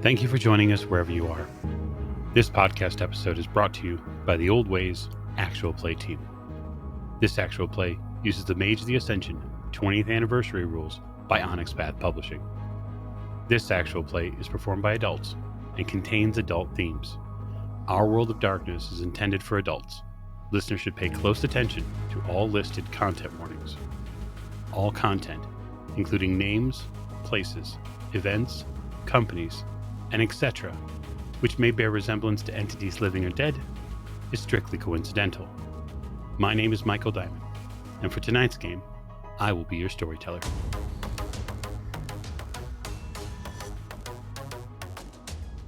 Thank you for joining us wherever you are. This podcast episode is brought to you by the Old Ways Actual Play team. This Actual Play uses the Mage the Ascension 20th Anniversary rules by Onyx Path Publishing. This Actual Play is performed by adults and contains adult themes. Our World of Darkness is intended for adults. Listeners should pay close attention to all listed content warnings. All content, including names, places, events, companies, and etc., which may bear resemblance to entities living or dead, is strictly coincidental. My name is Michael Diamond, and for tonight's game, I will be your storyteller.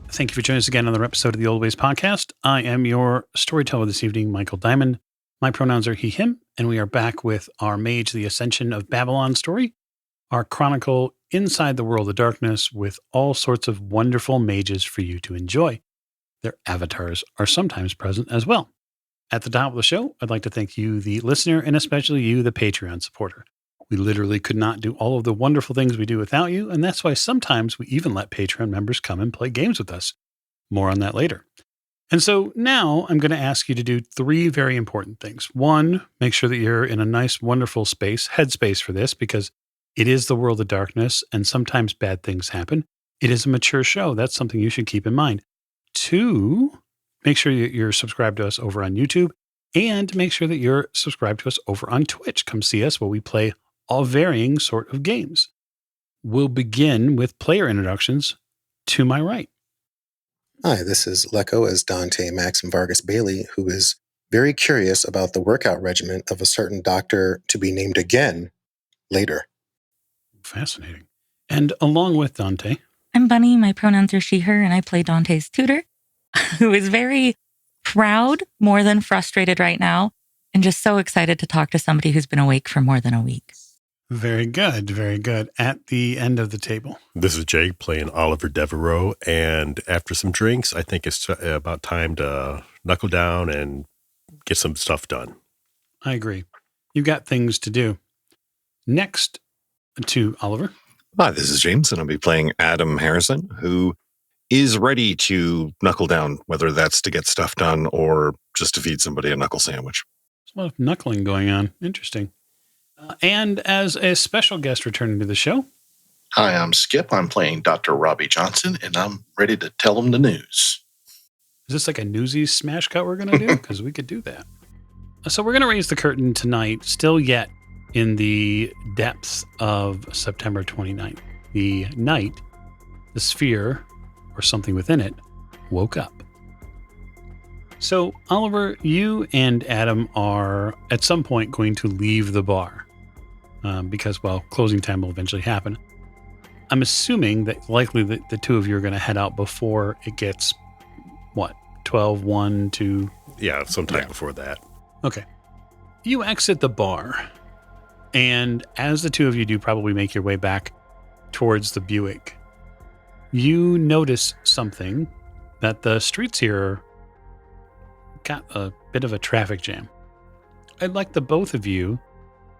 Thank you for joining us again on another episode of the Old Ways Podcast. I am your storyteller this evening, Michael Diamond. My pronouns are he, him, and we are back with our Mage, the Ascension of Babylon story, our chronicle inside the world of darkness with all sorts of wonderful mages for you to enjoy. Their avatars are sometimes present as well. At the top of the show, I'd like to thank you, the listener, and especially you, the Patreon supporter. We literally could not do all of the wonderful things we do without you, and that's why sometimes we even let Patreon members come and play games with us. More on that later. And so now I'm going to ask you to do three very important things. One, make sure that you're in a nice, wonderful space, headspace for this, because it is the world of darkness, and sometimes bad things happen. It is a mature show. That's something you should keep in mind. Two, make sure you're subscribed to us over on YouTube, and make sure that you're subscribed to us over on Twitch. Come see us where we play all varying sort of games. We'll begin with player introductions to my right. Hi, this is Lecco as Dante Maxim Vargas Bailey, who is very curious about the workout regimen of a certain doctor to be named again later. Fascinating. And along with Dante, I'm Bunny. My pronouns are she, her, and I play Dante's tutor, who is very proud, more than frustrated right now, and just so excited to talk to somebody who's been awake for more than a week. Very good, very good. At the end of the table. This is Jake playing Oliver Devereaux, and after some drinks, I think it's about time to knuckle down and get some stuff done. I agree. You've got things to do. Next to Oliver. Hi, this is James, and I'll be playing Adam Harrison, who is ready to knuckle down, whether that's to get stuff done or just to feed somebody a knuckle sandwich. There's a lot of knuckling going on. Interesting. And as a special guest returning to the show. Hi, I'm Skip. I'm playing Dr. Robbie Johnson, and I'm ready to tell them the news. Is this like a Newsies smash cut we're going to do? Because we could do that. So we're going to raise the curtain tonight, still yet in the depths of September 29th. The night, the sphere, or something within it, woke up. So, Oliver, you and Adam are at some point going to leave the bar because, well, closing time will eventually happen. I'm assuming that likely the two of you are going to head out before it gets, 12, 1, 2? Yeah, sometime before that. Okay. You exit the bar, and as the two of you do probably make your way back towards the Buick, you notice something, that the streets here got a bit of a traffic jam. I'd like the both of you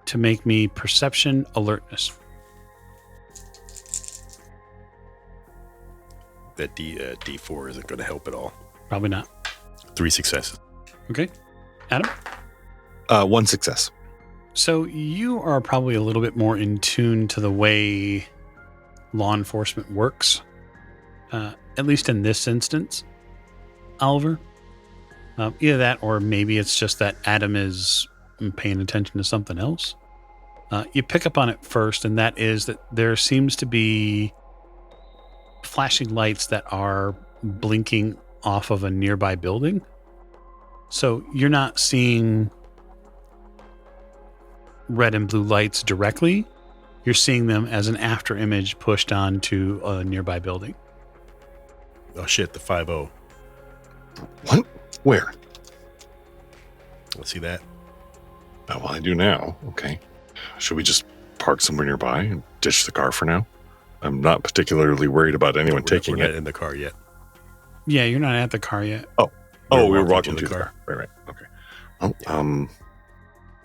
to make me perception alertness. That D4 isn't going to help at all. Probably not. 3 successes. Okay. Adam? 1 success. So you are probably a little bit more in tune to the way law enforcement works, at least in this instance, Oliver. Either that, or maybe it's just that Adam is paying attention to something else. You pick up on it first, and that is that there seems to be flashing lights that are blinking off of a nearby building. So you're not seeing red and blue lights directly. You're seeing them as an after image pushed onto a nearby building. Oh shit, the 5-0. What? Where? Let's see that. Oh, well, I do now. Okay. Should we just park somewhere nearby and ditch the car for now? I'm not particularly worried about anyone taking we're it. not in the car yet. Yeah, you're not at the car yet. Oh, we were walking to to the car. Right. Okay. Oh, Yeah.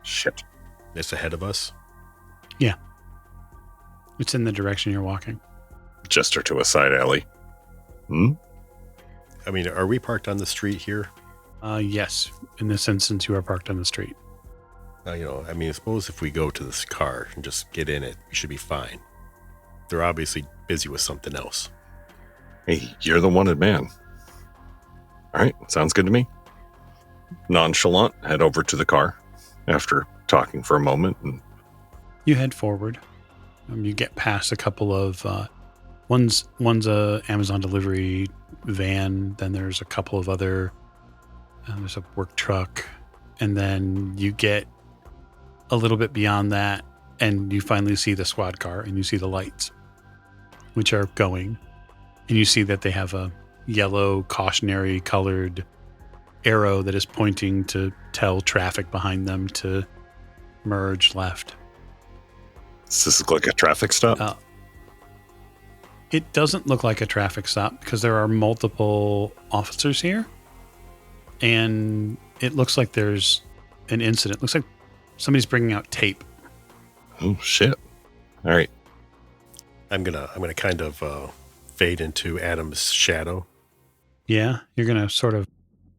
Shit. It's ahead of us. It's in the direction you're walking. Gesture to a side alley. I mean, are we parked on the street here? Yes. In this instance, you are parked on the street. Suppose if we go to this car and just get in it, we should be fine. They're obviously busy with something else. Hey, you're the wanted man. All right, sounds good to me. Nonchalant, head over to the car after talking for a moment. And You head forward. You get past a couple of one's a Amazon delivery van. Then there's a couple of other. There's a work truck, and then you get a little bit beyond that, and you finally see the squad car, and you see the lights, which are going, and you see that they have a yellow cautionary colored arrow that is pointing to tell traffic behind them to merge left. does this look like a traffic stop? It doesn't look like a traffic stop because there are multiple officers here, and it looks like there's an incident. It looks like somebody's bringing out tape. Oh, shit. All right. I'm gonna kind of fade into Adam's shadow. Yeah, you're going to sort of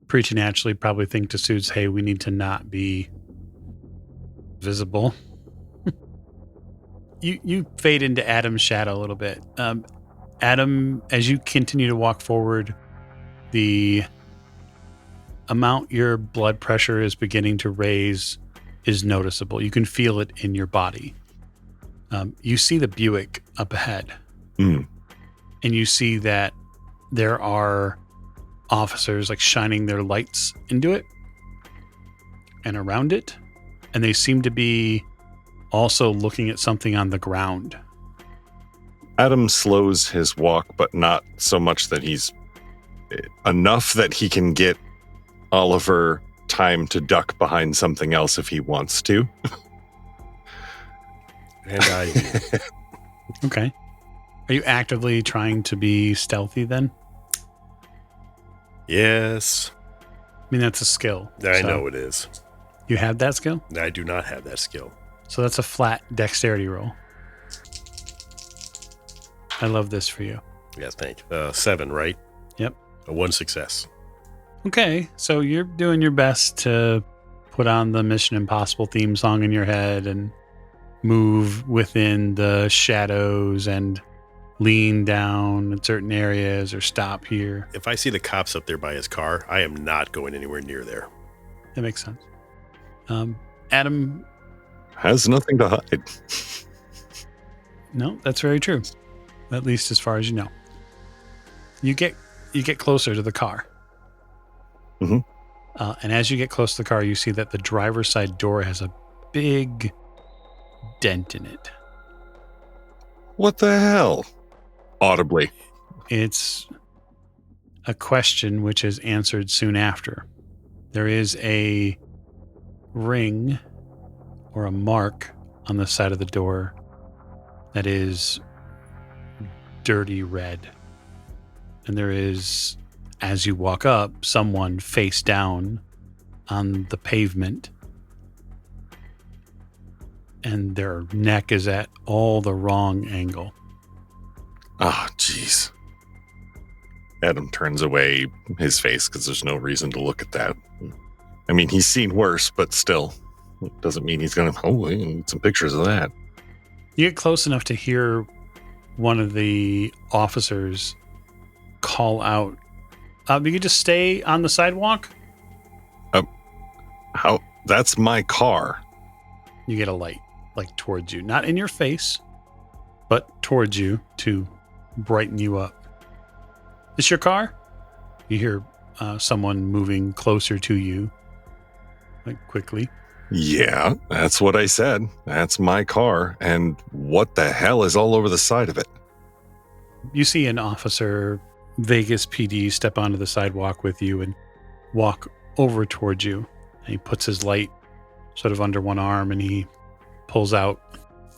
preternaturally probably think to Suits, hey, we need to not be visible. You fade into Adam's shadow a little bit. Adam, as you continue to walk forward, the amount your blood pressure is beginning to raise is noticeable. You can feel it in your body. You see the Buick up ahead. Mm. And you see that there are officers like shining their lights into it and around it. And they seem to be also looking at something on the ground. Adam slows his walk, but not so much that he's enough that he can get Oliver time to duck behind something else if he wants to. And I... Okay. Are you actively trying to be stealthy then? Yes. I mean, that's a skill. I so know it is. You have that skill? I do not have that skill. So that's a flat dexterity roll. I love this for you. Yes, thank you. 7, right? Yep. 1 success. Okay, so you're doing your best to put on the Mission Impossible theme song in your head and move within the shadows and lean down in certain areas or stop here. If I see the cops up there by his car, I am not going anywhere near there. That makes sense. Adam, Has nothing to hide. no, that's very true. At least as far as you know. You get closer to the car. Mhm. And as you get close to the car, you see that the driver's side door has a big dent in it. What the hell? Audibly. It's a question which is answered soon after. There is a ring or a mark on the side of the door that is dirty red. And there is, as you walk up, someone face down on the pavement. And their neck is at all the wrong angle. Oh, jeez. Adam turns away his face because there's no reason to look at that. I mean, he's seen worse, but still. It doesn't mean he's going to, we need some pictures of that. You get close enough to hear one of the officers call out, you could just stay on the sidewalk? How? That's my car. You get a light, like towards you. Not in your face, but towards you to brighten you up. This your car? You hear someone moving closer to you, like quickly. Yeah, that's what I said. That's my car. And what the hell is all over the side of it? You see an officer, Vegas PD, step onto the sidewalk with you and walk over towards you. And he puts his light sort of under one arm and he pulls out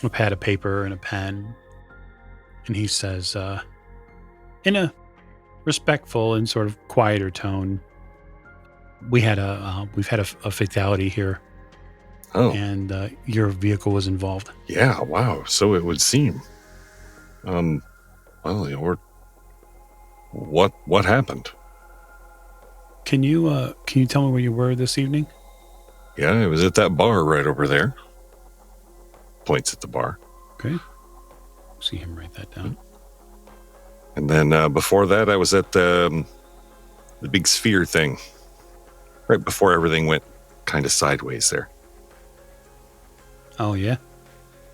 a pad of paper and a pen. And he says, in a respectful and sort of quieter tone, we've had a fatality here. Oh, And your vehicle was involved. yeah, wow. So it would seem. Well, What happened? Can you tell me where you were this evening? Yeah, I was at that bar right over there. Points at the bar. Okay. See him write that down. And then before that, I was at the big sphere thing. Right before everything went kind of sideways there. Oh, yeah?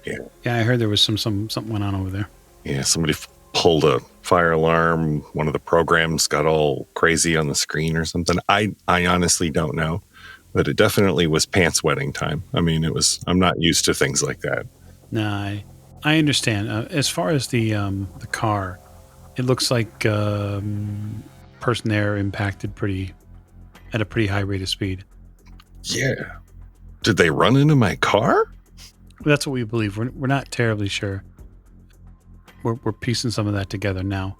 Yeah. Yeah, I heard there was something went on over there. Yeah, somebody pulled a fire alarm. One of the programs got all crazy on the screen or something. I honestly don't know. But it definitely was pants wetting time. I mean, I'm not used to things like that. No, I understand. As far as the car, it looks like person there impacted at a pretty high rate of speed. Yeah. Did they run into my car? That's what we believe. We're not terribly sure. We're piecing some of that together now.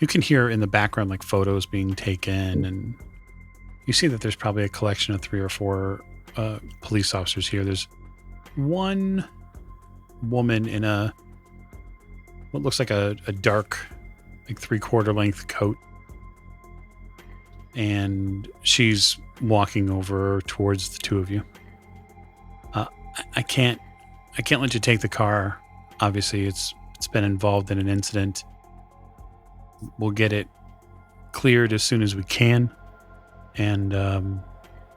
You can hear in the background like photos being taken, and you see that there's probably a collection of 3 or 4 police officers here. There's one woman in what looks like a dark, like 3/4 length coat, and she's walking over towards the two of you. I can't let you take the car. Obviously, it's been involved in an incident. We'll get it cleared as soon as we can, and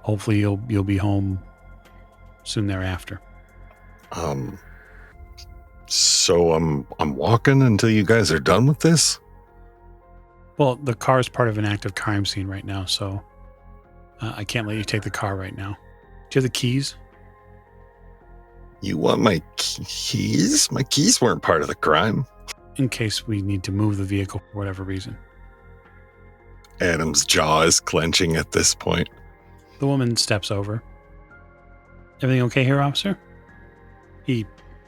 hopefully you'll be home soon thereafter. So I'm walking until you guys are done with this? Well, the car is part of an active crime scene right now, so I can't let you take the car right now. Do you have the keys? You want my keys? My keys weren't part of the crime. In case we need to move the vehicle for whatever reason. Adam's jaw is clenching at this point. The woman steps over. Everything okay here, officer? He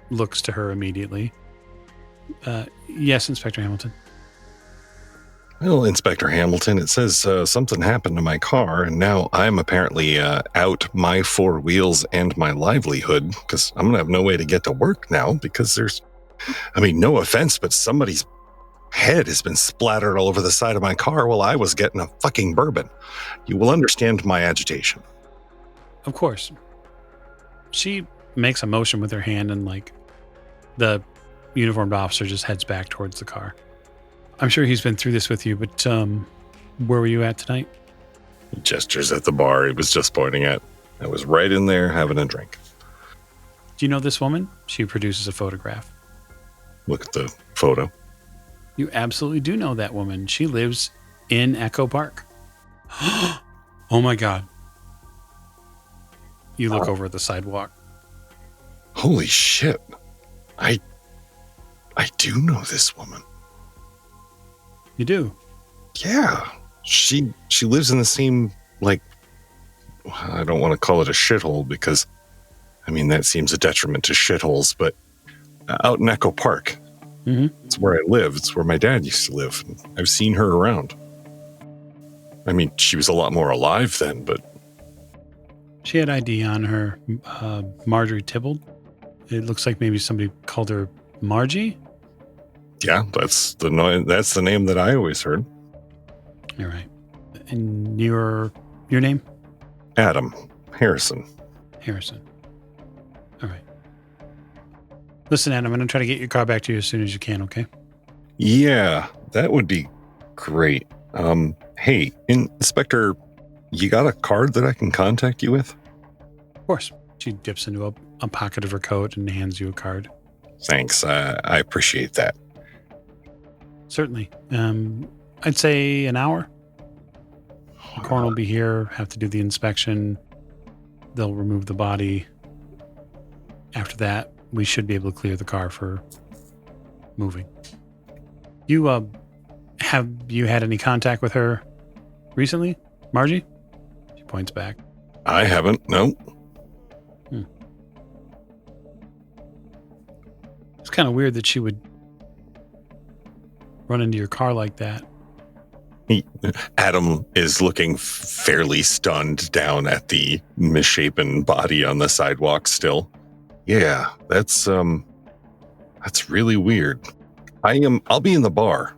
looks to her immediately. Yes, Inspector Hamilton. Well, Inspector Hamilton, it says something happened to my car, and now I'm apparently out my 4 wheels and my livelihood, because I'm going to have no way to get to work now, because no offense, but somebody's head has been splattered all over the side of my car while I was getting a fucking bourbon. You will understand my agitation. Of course. She makes a motion with her hand, and like the uniformed officer just heads back towards the car. I'm sure he's been through this with you, but where were you at tonight? He gestures at the bar he was just pointing at. I was right in there having a drink. Do you know this woman? She produces a photograph. Look at the photo. You absolutely do know that woman. She lives in Echo Park. Oh my God. You look over at the sidewalk. Holy shit. I do know this woman. You do? Yeah. She lives in the same, I don't want to call it a shithole because, that seems a detriment to shitholes, but out in Echo Park. Mm-hmm. It's where I live. It's where my dad used to live. I've seen her around. She was a lot more alive then, but... She had ID on her, Marjorie Tybalt. It looks like maybe somebody called her Margie. Yeah, that's the name that I always heard. All right. And your name? Adam Harrison. Harrison. All right. Listen, Adam, I'm going to try to get your car back to you as soon as you can, okay? Yeah, that would be great. Hey, Inspector, you got a card that I can contact you with? Of course. She dips into a pocket of her coat and hands you a card. Thanks. I appreciate that. Certainly. I'd say an hour. The coroner will be here, have to do the inspection. They'll remove the body. After that, we should be able to clear the car for moving. You, have you had any contact with her recently, Margie? She points back. I haven't, no. It's kind of weird that she would run into your car like that. Adam is looking fairly stunned down at the misshapen body on the sidewalk still. Yeah, that's really weird. I'll be in the bar.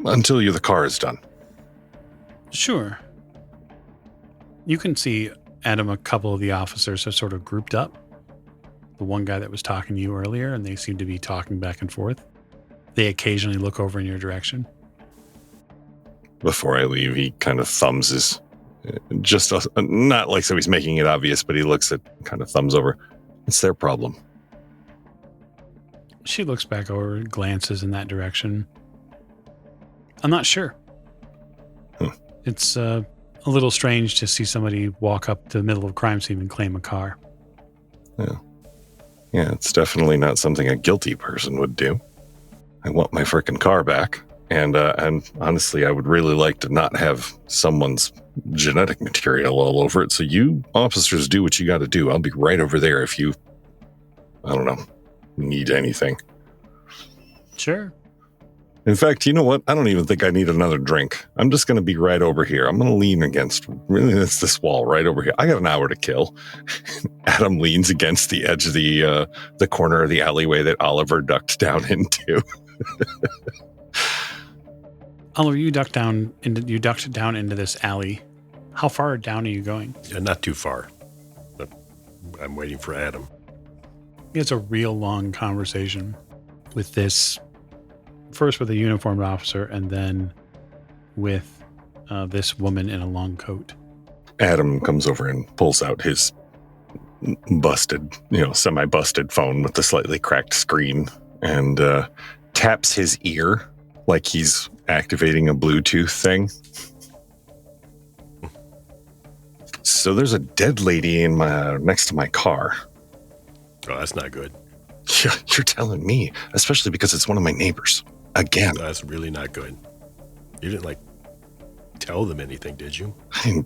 Until the car is done. Sure. You can see, Adam, a couple of the officers have sort of grouped up. The one guy that was talking to you earlier, and they seem to be talking back and forth. They occasionally look over in your direction. Before I leave, he kind of thumbs his, not like so he's making it obvious, but he looks at, kind of thumbs over. It's their problem. She looks back over, glances in that direction. I'm not sure. It's a little strange to see somebody walk up to the middle of a crime scene and claim a car. Yeah, it's definitely not something a guilty person would do. I want my frickin' car back. And honestly, I would really like to not have someone's genetic material all over it. So you officers do what you got to do. I'll be right over there if you, I don't know, need anything. Sure. In fact, you know what? I don't even think I need another drink. I'm just going to be right over here. I'm going to lean against this wall right over here. I got an hour to kill. Adam leans against the edge of the corner of the alleyway that Oliver ducked down into. Oliver, you ducked down into this alley. How far down are you going? Not too far. But I'm waiting for Adam. It's a real long conversation with this, first with a uniformed officer and then with this woman in a long coat. Adam comes over and pulls out his busted, semi-busted phone with the slightly cracked screen and taps his ear like he's activating a Bluetooth thing. So there's a dead lady next to my car. Oh, that's not good. Yeah, you're telling me, especially because it's one of my neighbors. Again. That's really not good. You didn't, tell them anything, did you?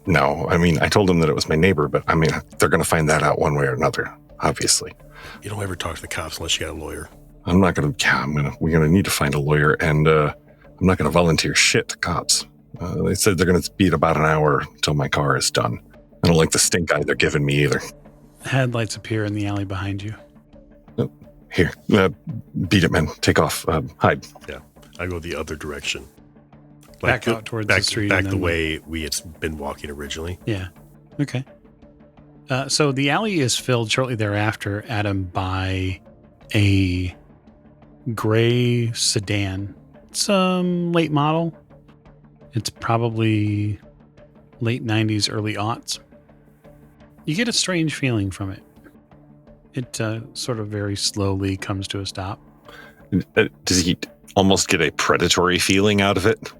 No, I told them that it was my neighbor, but, they're going to find that out one way or another, obviously. You don't ever talk to the cops unless you got a lawyer. I'm not going to, we're going to need to find a lawyer, and I'm not going to volunteer shit to cops. They said they're going to be about an hour until my car is done. I don't like the stink eye they're giving me either. Headlights appear in the alley behind you. Here, beat it, man. Take off. Hide. Yeah, I go the other direction. Back out towards the street. Back the way we had been walking originally. Yeah. Okay. So the alley is filled shortly thereafter, Adam, by a gray sedan. It's late model. It's probably late 90s, early aughts. You get a strange feeling from it. It sort of very slowly comes to a stop. Does he almost get a predatory feeling out of it?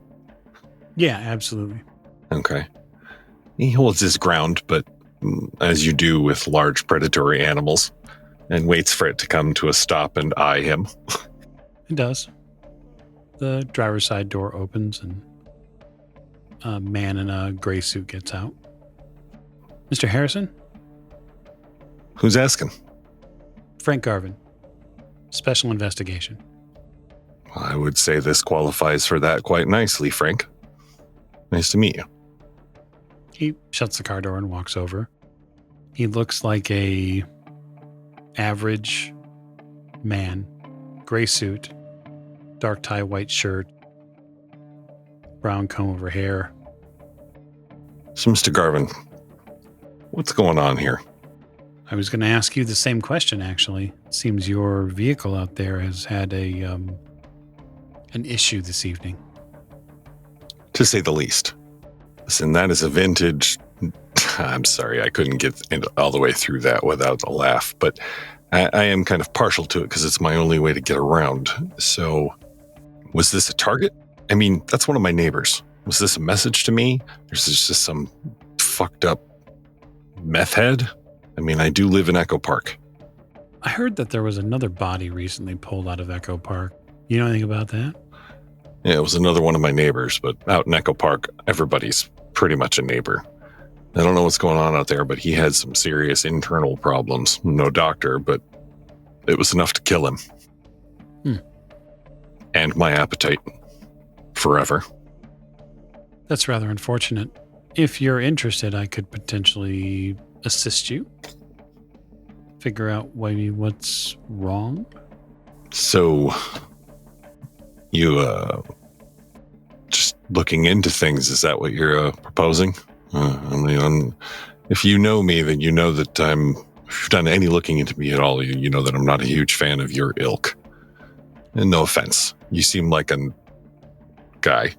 Yeah, absolutely. Okay. He holds his ground, but as you do with large predatory animals, and waits for it to come to a stop and eye him. It does. The driver's side door opens and a man in a gray suit gets out. Mr. Harrison? Who's asking? Frank Garvin. Special investigation. I would say this qualifies for that quite nicely, Frank. Nice to meet you. He shuts the car door and walks over. He looks like a average man. Gray suit, dark tie, white shirt, brown comb over hair. So, Mr. Garvin, what's going on here? I was going to ask you the same question, actually. It seems your vehicle out there has had an issue this evening. To say the least. Listen, that is a vintage... I'm sorry, I couldn't get all the way through that without a laugh, but I am kind of partial to it because it's my only way to get around. So, was this a target? That's one of my neighbors. Was this a message to me? Or is this just some fucked up meth head? I do live in Echo Park. I heard that there was another body recently pulled out of Echo Park. You know anything about that? Yeah, it was another one of my neighbors, but out in Echo Park, everybody's pretty much a neighbor. I don't know what's going on out there, but he had some serious internal problems. No doctor, but it was enough to kill him. And my appetite. Forever. That's rather unfortunate. If you're interested, I could potentially assist you. Figure out maybe what's wrong. So, you looking into things. Is that what you're proposing? If you know me, then you know that if you've done any looking into me at all, you know that I'm not a huge fan of your ilk. And no offense, you seem like a guy.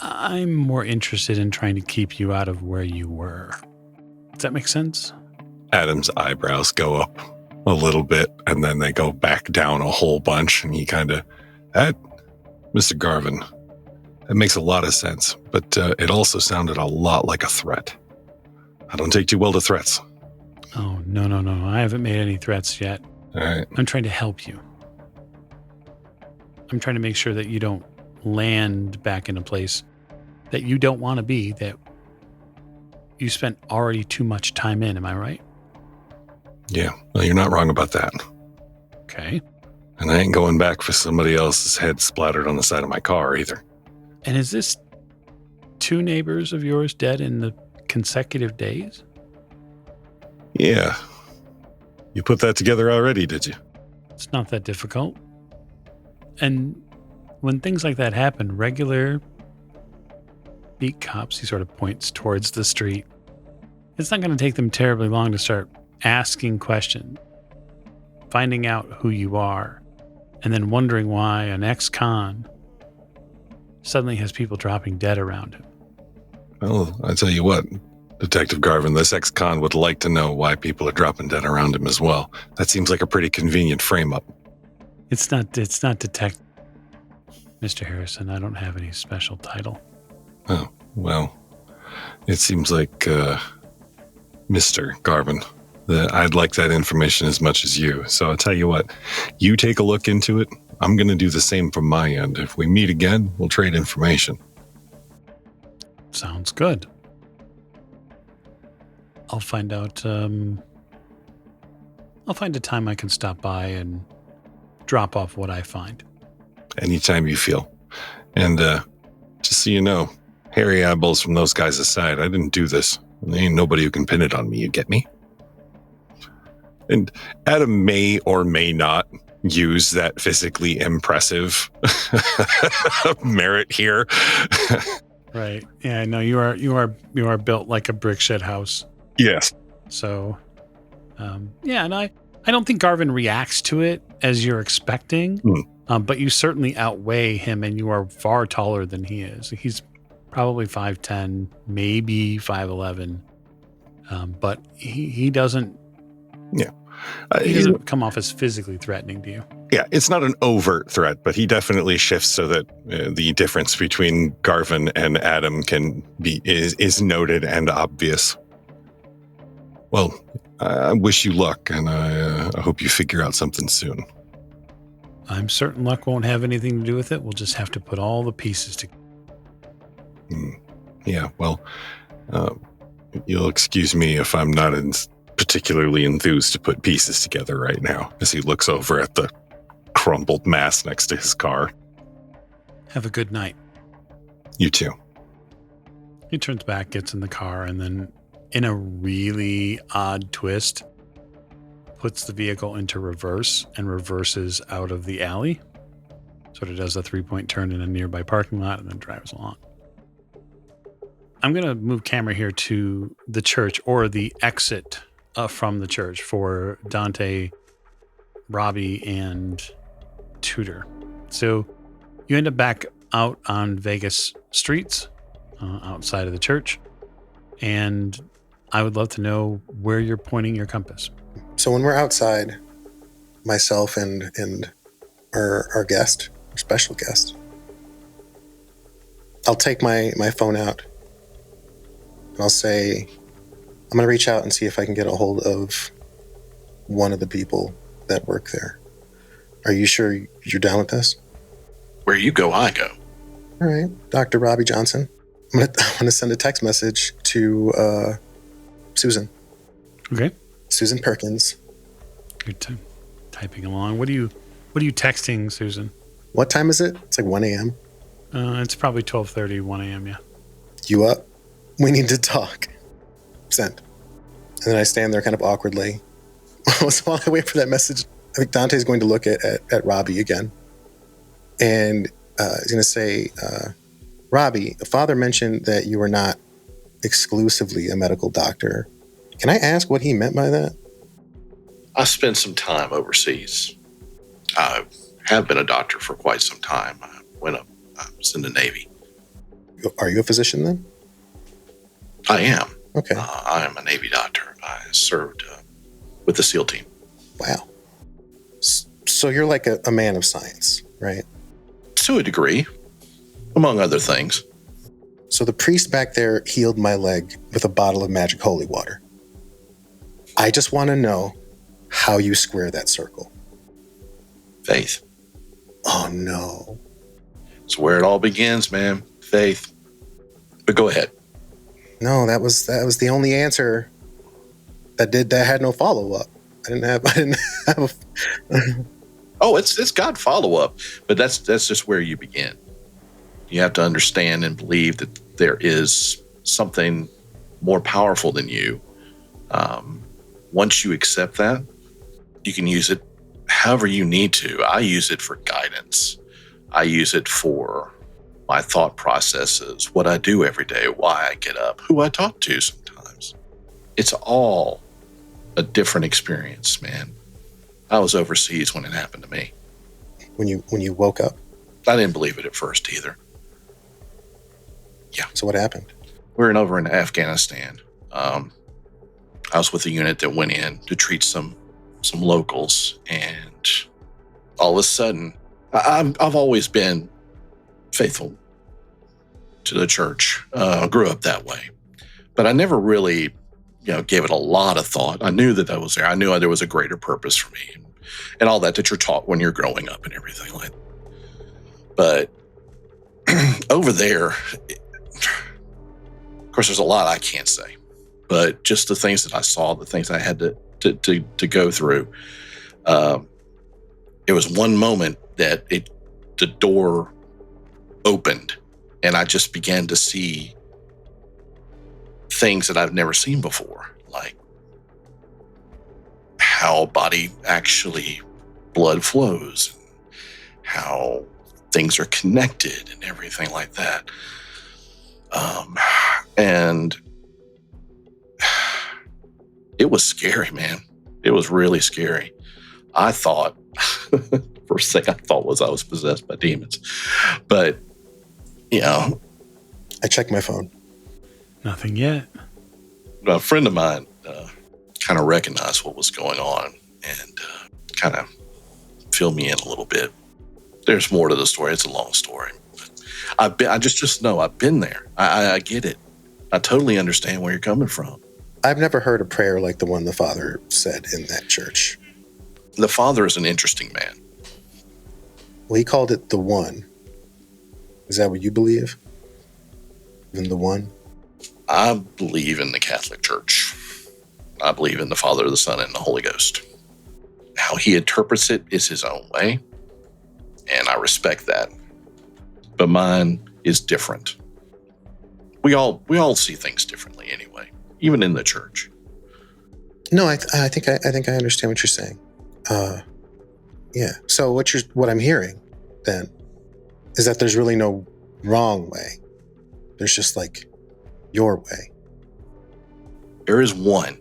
I'm more interested in trying to keep you out of where you were. Does that make sense? Adam's eyebrows go up a little bit, and then they go back down a whole bunch, and he kind of, Mr. Garvin, that makes a lot of sense, but it also sounded a lot like a threat. I don't take too well to threats. Oh, no. I haven't made any threats yet. All right. I'm trying to help you. I'm trying to make sure that you don't land back in a place that you don't want to be, that you spent already too much time in. Am I right? Yeah, well, you're not wrong about that. Okay. And I ain't going back for somebody else's head splattered on the side of my car either. And is this 2 neighbors of yours dead in the consecutive days? Yeah. You put that together already, did you? It's not that difficult. And when things like that happen, regular beat cops, he sort of points towards the street, it's not going to take them terribly long to start asking questions, finding out who you are, and then wondering why an ex-con suddenly has people dropping dead around him. Well, I tell you what, Detective Garvin, this ex-con would like to know why people are dropping dead around him as well. That seems like a pretty convenient frame-up. It's not detective, Mr. Harrison. I don't have any special title. Oh, well, it seems like Mr. Garvin. I'd like that information as much as you. So I'll tell you what, you take a look into it. I'm going to do the same from my end. If we meet again, we'll trade information. Sounds good. I'll find out. I'll find a time I can stop by and drop off what I find. Anytime you feel. And just so you know, hairy eyeballs from those guys aside, I didn't do this. There ain't nobody who can pin it on me, you get me? And Adam may or may not use that physically impressive merit here. Right. Yeah, no, you are built like a brick shit house. Yes. So, yeah, and I don't think Garvin reacts to it as you're expecting, but you certainly outweigh him, and you are far taller than he is. He's probably 5'10", maybe 5'11", but he doesn't. Yeah. He doesn't come off as physically threatening to you. Yeah, it's not an overt threat, but he definitely shifts so that the difference between Garvin and Adam is noted and obvious. Well, I wish you luck, and I hope you figure out something soon. I'm certain luck won't have anything to do with it. We'll just have to put all the pieces together. Yeah, well, you'll excuse me if I'm not particularly enthused to put pieces together right now, as he looks over at the crumpled mass next to his car. Have a good night. You too. He turns back, gets in the car, and then, in a really odd twist, puts the vehicle into reverse and reverses out of the alley. Sort of does a 3-point turn in a nearby parking lot and then drives along. I'm going to move camera here to the church, or the exit from the church, for Dante, Robbie, and Tudor. So you end up back out on Vegas streets, outside of the church, and I would love to know where you're pointing your compass. So when we're outside, myself and our guest, our special guest, I'll take my phone out and I'll say, I'm going to reach out and see if I can get a hold of one of the people that work there. Are you sure you're down with this? Where you go, I go. All right, Dr. Robbie Johnson. I'm gonna send a text message to Susan. Okay. Susan Perkins. You're typing along. What are you texting, Susan? What time is it? It's like 1 a.m. It's probably 12:30, 1 a.m., yeah. You up? We need to talk. Send. And then I stand there kind of awkwardly. So while I wait for that message, I think Dante's going to look at Robbie again. And he's going to say, Robbie, Father mentioned that you were not exclusively a medical doctor. Can I ask what he meant by that? I spent some time overseas. I have been a doctor for quite some time. I was in the Navy. Are you a physician then? I am. Okay. I am a Navy doctor. I served with the SEAL team. Wow. So you're like a man of science, right? To a degree, among other things. So the priest back there healed my leg with a bottle of magic holy water. I just want to know how you square that circle. Faith. Oh, no. It's where it all begins, man. Faith. But go ahead. No, that was the only answer that had no follow-up. I didn't have Oh, it's got follow-up, but that's just where you begin. You have to understand and believe that there is something more powerful than you. Once you accept that, you can use it however you need to. I use it for guidance. I use it for my thought processes, what I do every day, why I get up, who I talk to sometimes. It's all a different experience, man. I was overseas when it happened to me. When you woke up? I didn't believe it at first either. Yeah. So what happened? We were over in Afghanistan. I was with a unit that went in to treat some locals, and all of a sudden, I've always been faithful to the church. Grew up that way, but I never really, gave it a lot of thought. I knew that was there. I knew there was a greater purpose for me, and all that you're taught when you're growing up and everything like that. But over there, of course, there's a lot I can't say, but just the things that I saw, the things I had to go through. There was one moment that the door opened, and I just began to see things that I've never seen before, like how body actually blood flows, and how things are connected and everything like that. And it was scary, man. It was really scary. I thought, first thing I thought was I was possessed by demons. But, I checked my phone. Nothing yet. A friend of mine kind of recognized what was going on and kind of filled me in a little bit. There's more to the story. It's a long story. I just know I've been there. I get it. I totally understand where you're coming from. I've never heard a prayer like the one the Father said in that church. The Father is an interesting man. Well, he called it the One. Is that what you believe? In the One? I believe in the Catholic Church. I believe in the Father, the Son, and the Holy Ghost. How he interprets it is his own way, and I respect that. But mine is different. We all see things differently anyway, even in the church. No, I think I understand what you're saying. Yeah. So what I'm hearing then is that there's really no wrong way. There's just like your way. There is one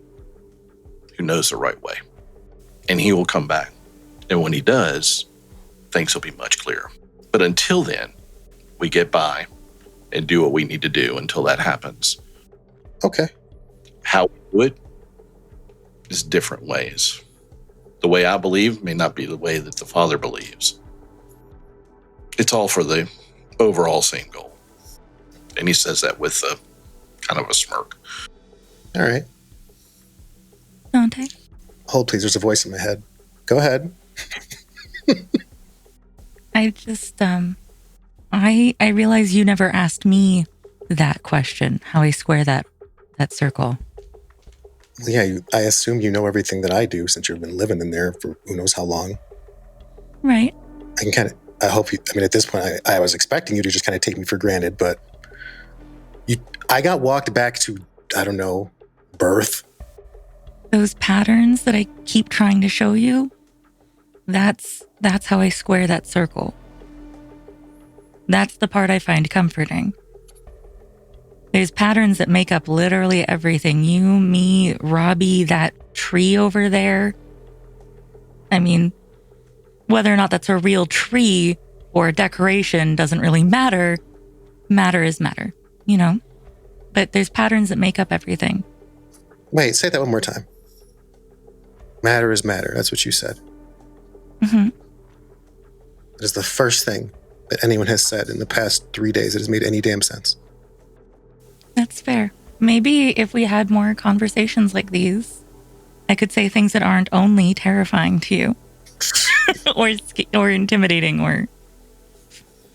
who knows the right way, and he will come back. And when he does, things will be much clearer. But until then, we get by and do what we need to do until that happens. Okay. How we do it is different ways. The way I believe may not be the way that the Father believes. It's all for the overall same goal. And he says that with a kind of a smirk. All right. Dante? Hold, please. There's a voice in my head. Go ahead. I just, I realize you never asked me that question, how I square that circle. Well, yeah, I assume you know everything that I do since you've been living in there for who knows how long. Right. I hope you, at this point, I was expecting you to just kind of take me for granted, but I got walked back to, I don't know, birth. Those patterns that I keep trying to show you, that's how I square that circle. That's the part I find comforting. There's patterns that make up literally everything. You, me, Robbie, that tree over there. I mean, whether or not that's a real tree or a decoration doesn't really matter. Matter is matter, you know? But there's patterns that make up everything. Wait, say that one more time. Matter is matter. That's what you said. Mm-hmm. That is the first thing that anyone has said in the past 3 days that has made any damn sense. That's fair. Maybe if we had more conversations like these, I could say things that aren't only terrifying to you or intimidating or...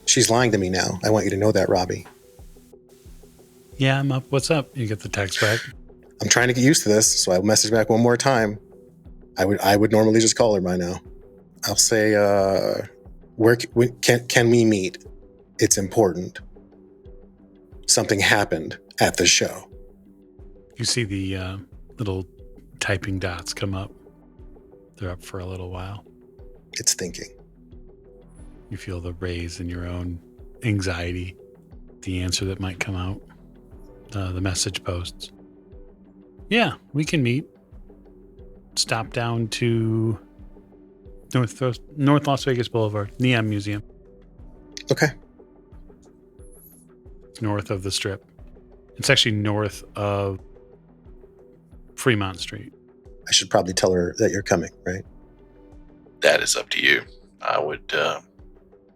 She's lying to me now. I want you to know that, Robbie. Yeah, I'm up. What's up? You get the text back. I'm trying to get used to this, so I'll message back one more time. I would normally just call her by now. I'll say, where can we meet? It's important. Something happened at the show. You see the little typing dots come up. They're up for a little while. It's thinking. You feel the raise in your own anxiety, the answer that might come out, the message posts. Yeah, we can meet. Stop down to North Las Vegas Boulevard, Neon Museum. Okay. It's north of the Strip. It's actually north of Fremont Street. I should probably tell her that you're coming, right? That is up to you. I would,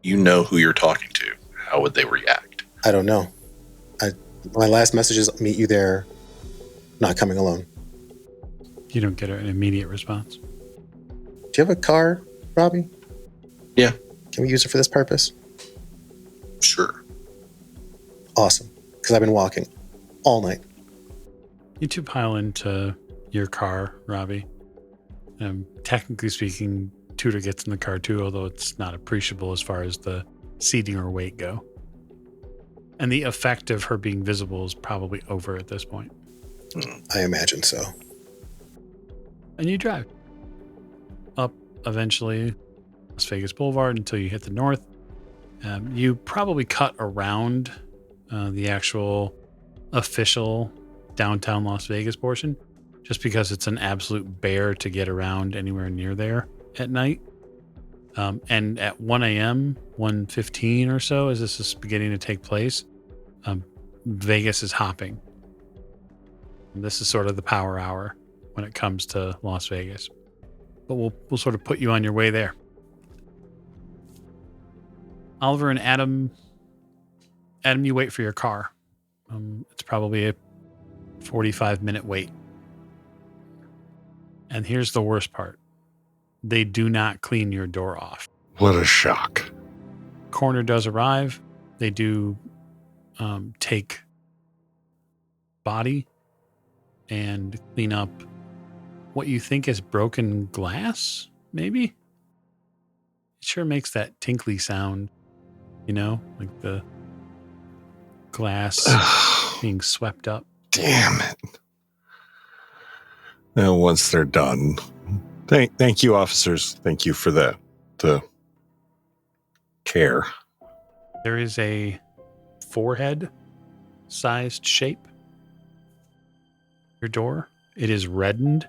you know who you're talking to. How would they react? I don't know. My last message is meet you there, not coming alone. You don't get an immediate response. Do you have a car, Robbie? Yeah. Can we use it for this purpose? Sure. Awesome. Because I've been walking all night. You two pile into your car, Robbie. Technically speaking, Tudor gets in the car too, although it's not appreciable as far as the seating or weight go. And the effect of her being visible is probably over at this point. I imagine so. And you drive up eventually Las Vegas Boulevard until you hit the north. You probably cut around the actual official downtown Las Vegas portion just because it's an absolute bear to get around anywhere near there at night. And at 1 a.m., 1:15 or so, as this is beginning to take place, Vegas is hopping. This is sort of the power hour when it comes to Las Vegas. But we'll sort of put you on your way there. Oliver and Adam, you wait for your car. It's probably a 45-minute wait. And here's the worst part. They do not clean your door off. What a shock. Coroner does arrive. They do take body and clean up what you think is broken glass, maybe? It sure makes that tinkly sound, you know, like the glass being swept up. Damn it. Now, once they're done, thank you, officers. Thank you for the care. There is a forehead-sized shape. Your door. It is reddened.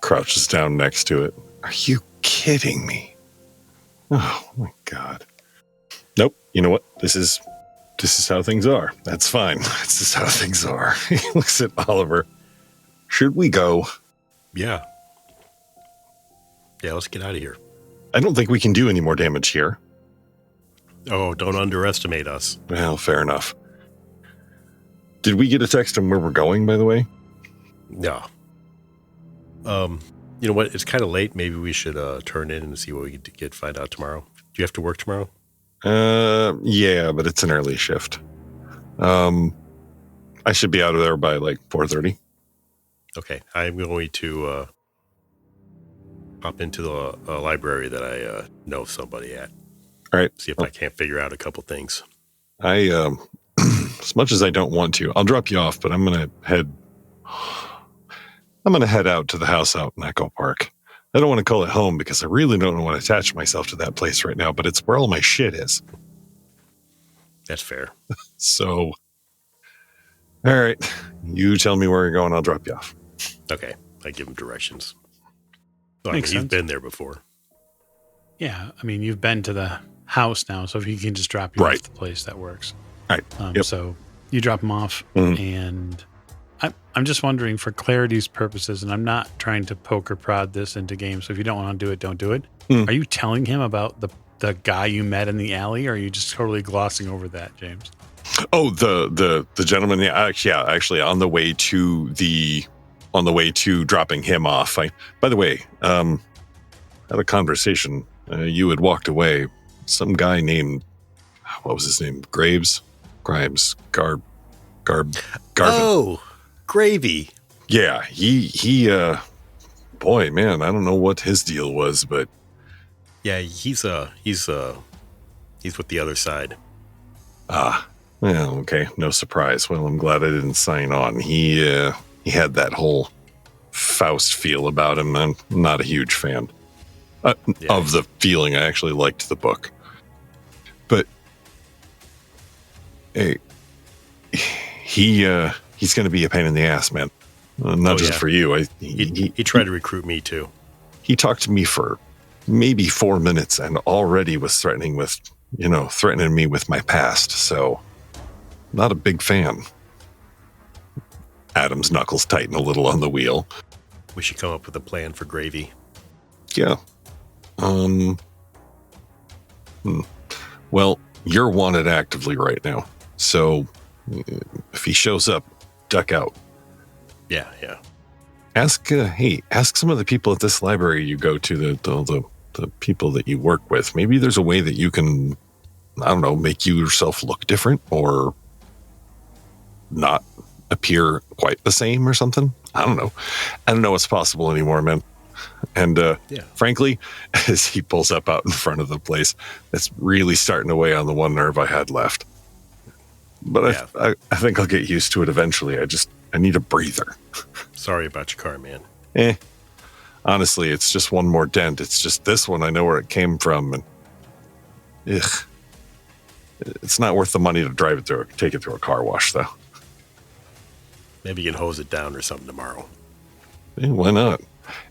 Crouches down next to it. Are you kidding me? Oh my God. Nope. You know what? This is how things are. That's fine. This is how things are. He looks at Oliver. Should we go? Yeah. Yeah, let's get out of here. I don't think we can do any more damage here. Oh, don't underestimate us. Well, fair enough. Did we get a text on where we're going, by the way? No. You know what? It's kind of late. Maybe we should turn in and see what we can find out tomorrow. Do you have to work tomorrow? Yeah, but it's an early shift. I should be out of there by like 4:30. Okay. I'm going to hop into the library that I know somebody at. All right. See if I can't figure out a couple things. As much as I don't want to, I'll drop you off, but I'm going to head out to the house out in Echo Park. I don't want to call it home because I really don't want to attach myself to that place right now, but it's where all my shit is. That's fair. So, all right, you tell me where you're going. I'll drop you off. Okay, I give him directions. So, Makes he's sense. been there before. Yeah, I mean, you've been to the house now, so if he can just drop you Right. off the place, that works. Right. Yep. So you drop him off, Mhm. and I'm just wondering, for clarity's purposes, and I'm not trying to poke or prod this into games, so if you don't want to do it, don't do it. Mm. Are you telling him about the guy you met in the alley, or are you just totally glossing over that, James? Oh, the gentleman. Yeah, actually, on the way to dropping him off. By the way, had a conversation. You had walked away. Some guy named, what was his name? Grimes, Garvin. Oh, Gravy. Yeah, he. Boy, man, I don't know what his deal was, but Yeah, he's with the other side. well, okay, no surprise. Well, I'm glad I didn't sign on. He had that whole Faust feel about him. I'm not a huge fan of the feeling. I actually liked the book, but hey, he's going to be a pain in the ass, man. Not just for you. He tried to recruit me too. He talked to me for maybe 4 minutes and already was threatening me with my past. So, not a big fan. Adam's knuckles tighten a little on the wheel. We should come up with a plan for Gravy. Yeah. Well, you're wanted actively right now. So, if he shows up, duck out. Yeah. Ask some of the people at this library you go to, the people that you work with. Maybe there's a way that you can, I don't know, make you yourself look different or not appear quite the same or something. I don't know what's possible anymore, man. And frankly, as he pulls up out in front of the place, it's really starting to weigh on the one nerve I had left. But I think I'll get used to it eventually. I need a breather. Sorry about your car, man. Honestly, it's just one more dent. It's just this one. I know where it came from. And it's not worth the money to take it through a car wash, though. Maybe you can hose it down or something tomorrow. Why not?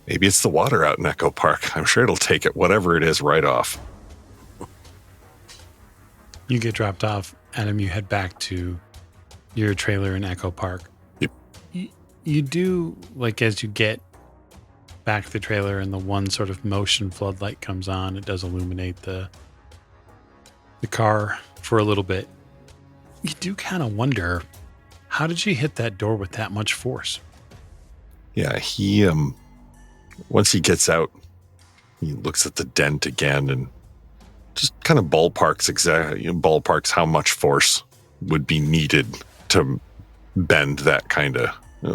Maybe it's the water out in Echo Park. I'm sure it'll take it, whatever it is, right off. You get dropped off, Adam. You head back to your trailer in Echo Park. Yep. You do, like, as you get back to the trailer and the one sort of motion floodlight comes on, it does illuminate the car for a little bit. You do kind of wonder, how did she hit that door with that much force? Yeah, he once he gets out, he looks at the dent again and just kind of ballparks how much force would be needed to bend that kind of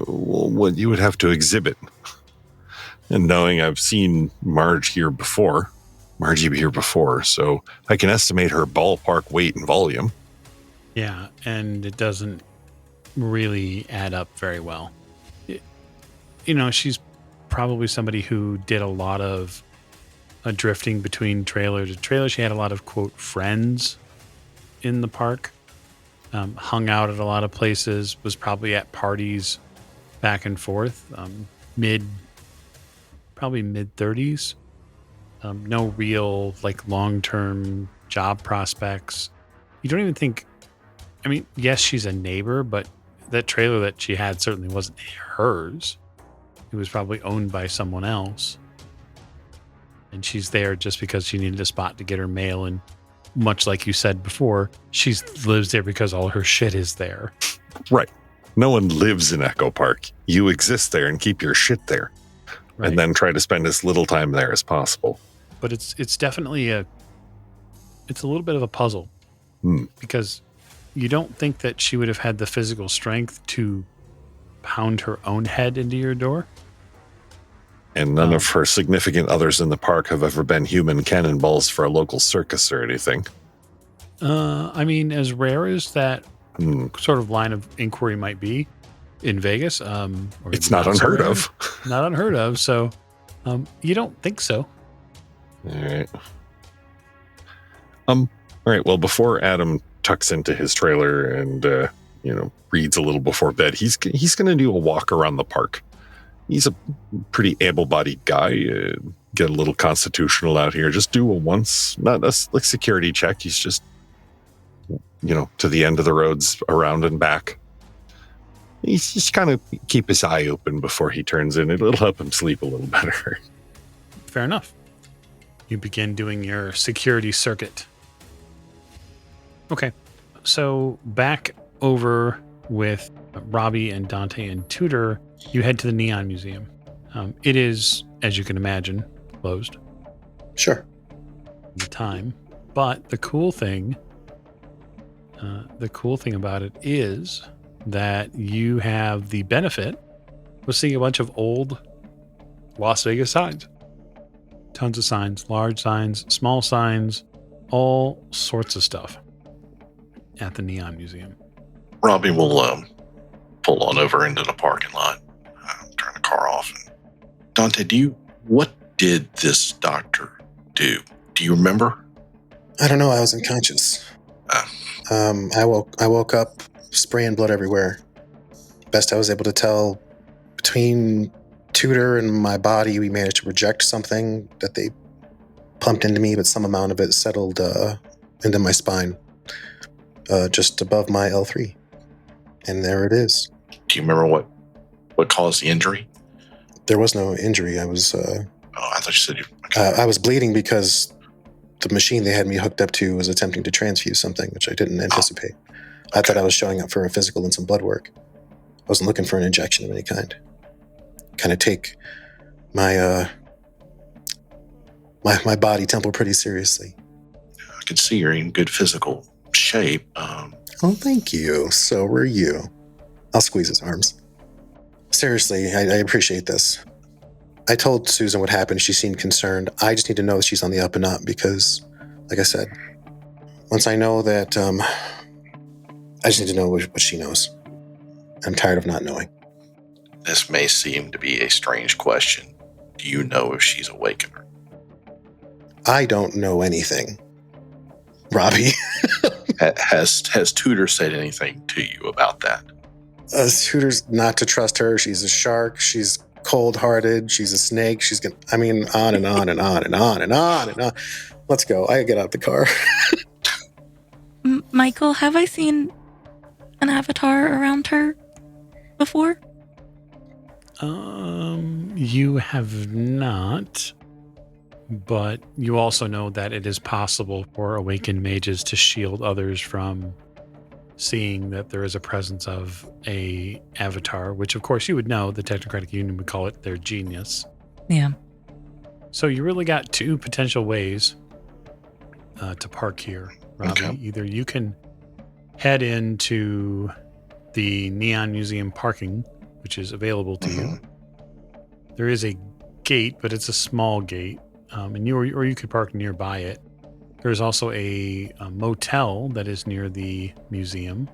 what you would have to exhibit. And knowing I've seen Margie here before, so I can estimate her ballpark weight and volume. Yeah, and it doesn't really add up very well. She's probably somebody who did a lot of drifting between trailer to trailer. She had a lot of, quote, friends in the park, hung out at a lot of places, was probably at parties back and forth, probably mid-30s. No real, like, long-term job prospects. You don't even think, yes, she's a neighbor, but that trailer that she had certainly wasn't hers. It was probably owned by someone else. And she's there just because she needed a spot to get her mail. And much like you said before, she lives there because all her shit is there. Right. No one lives in Echo Park. You exist there and keep your shit there. Right. And then try to spend as little time there as possible. But it's definitely it's a little bit of a puzzle. Because you don't think that she would have had the physical strength to pound her own head into your door. And none of her significant others in the park have ever been human cannonballs for a local circus or anything. As rare as that sort of line of inquiry might be in Vegas, or it's not unheard of. Not unheard of. So you don't think so. All right. All right. Well, before Adam tucks into his trailer and reads a little before bed. He's going to do a walk around the park. He's a pretty able-bodied guy. Get a little constitutional out here. Just do a once, not a security check. He's just, to the end of the roads, around and back. He's just kind of keep his eye open before he turns in. It'll help him sleep a little better. Fair enough. You begin doing your security circuit. Okay, so back over with Robbie and Dante and Tudor, you head to the Neon Museum. It is, as you can imagine, closed. Sure. At the time, but the cool thing about it is that you have the benefit of seeing a bunch of old Las Vegas signs. Tons of signs, large signs, small signs, all sorts of stuff at the Neon Museum. Robbie will pull on over into the parking lot, turn the car off. And Dante, what did this doctor do? Do you remember? I don't know. I was unconscious. I woke up spraying blood everywhere. Best I was able to tell, between Tudor and my body, we managed to reject something that they pumped into me, but some amount of it settled into my spine, just above my L3. And there it is. Do you remember what caused the injury? There was no injury. I was... I thought you said you... I was bleeding because the machine they had me hooked up to was attempting to transfuse something, which I didn't anticipate. I thought I was showing up for a physical and some blood work. I wasn't looking for an injection of any kind. Kind of take my my body temple pretty seriously. I could see you're in good physical shape. Oh, thank you. So were you. I'll squeeze his arms. Seriously, I appreciate this. I told Susan what happened. She seemed concerned. I just need to know that she's on the up and up because, like I said, once I know that, I just need to know what she knows. I'm tired of not knowing. This may seem to be a strange question. Do you know if she's awake or not? I don't know anything. Robbie. Has Tudor said anything to you about that? Tudor's not to trust her. She's a shark. She's cold-hearted. She's a snake. On and on and on and on and on and on. Let's go. I get out the car. Michael, have I seen an avatar around her before? You have not, but you also know that it is possible for awakened mages to shield others from seeing that there is a presence of a avatar, which of course you would know. The Technocratic Union would call it their genius. Yeah. So you really got two potential ways to park here, Robbie. Okay. Either you can head into the Neon Museum parking, which is available to you. There is a gate, but it's a small gate, and you could park nearby it. There's also a motel that is near the museum,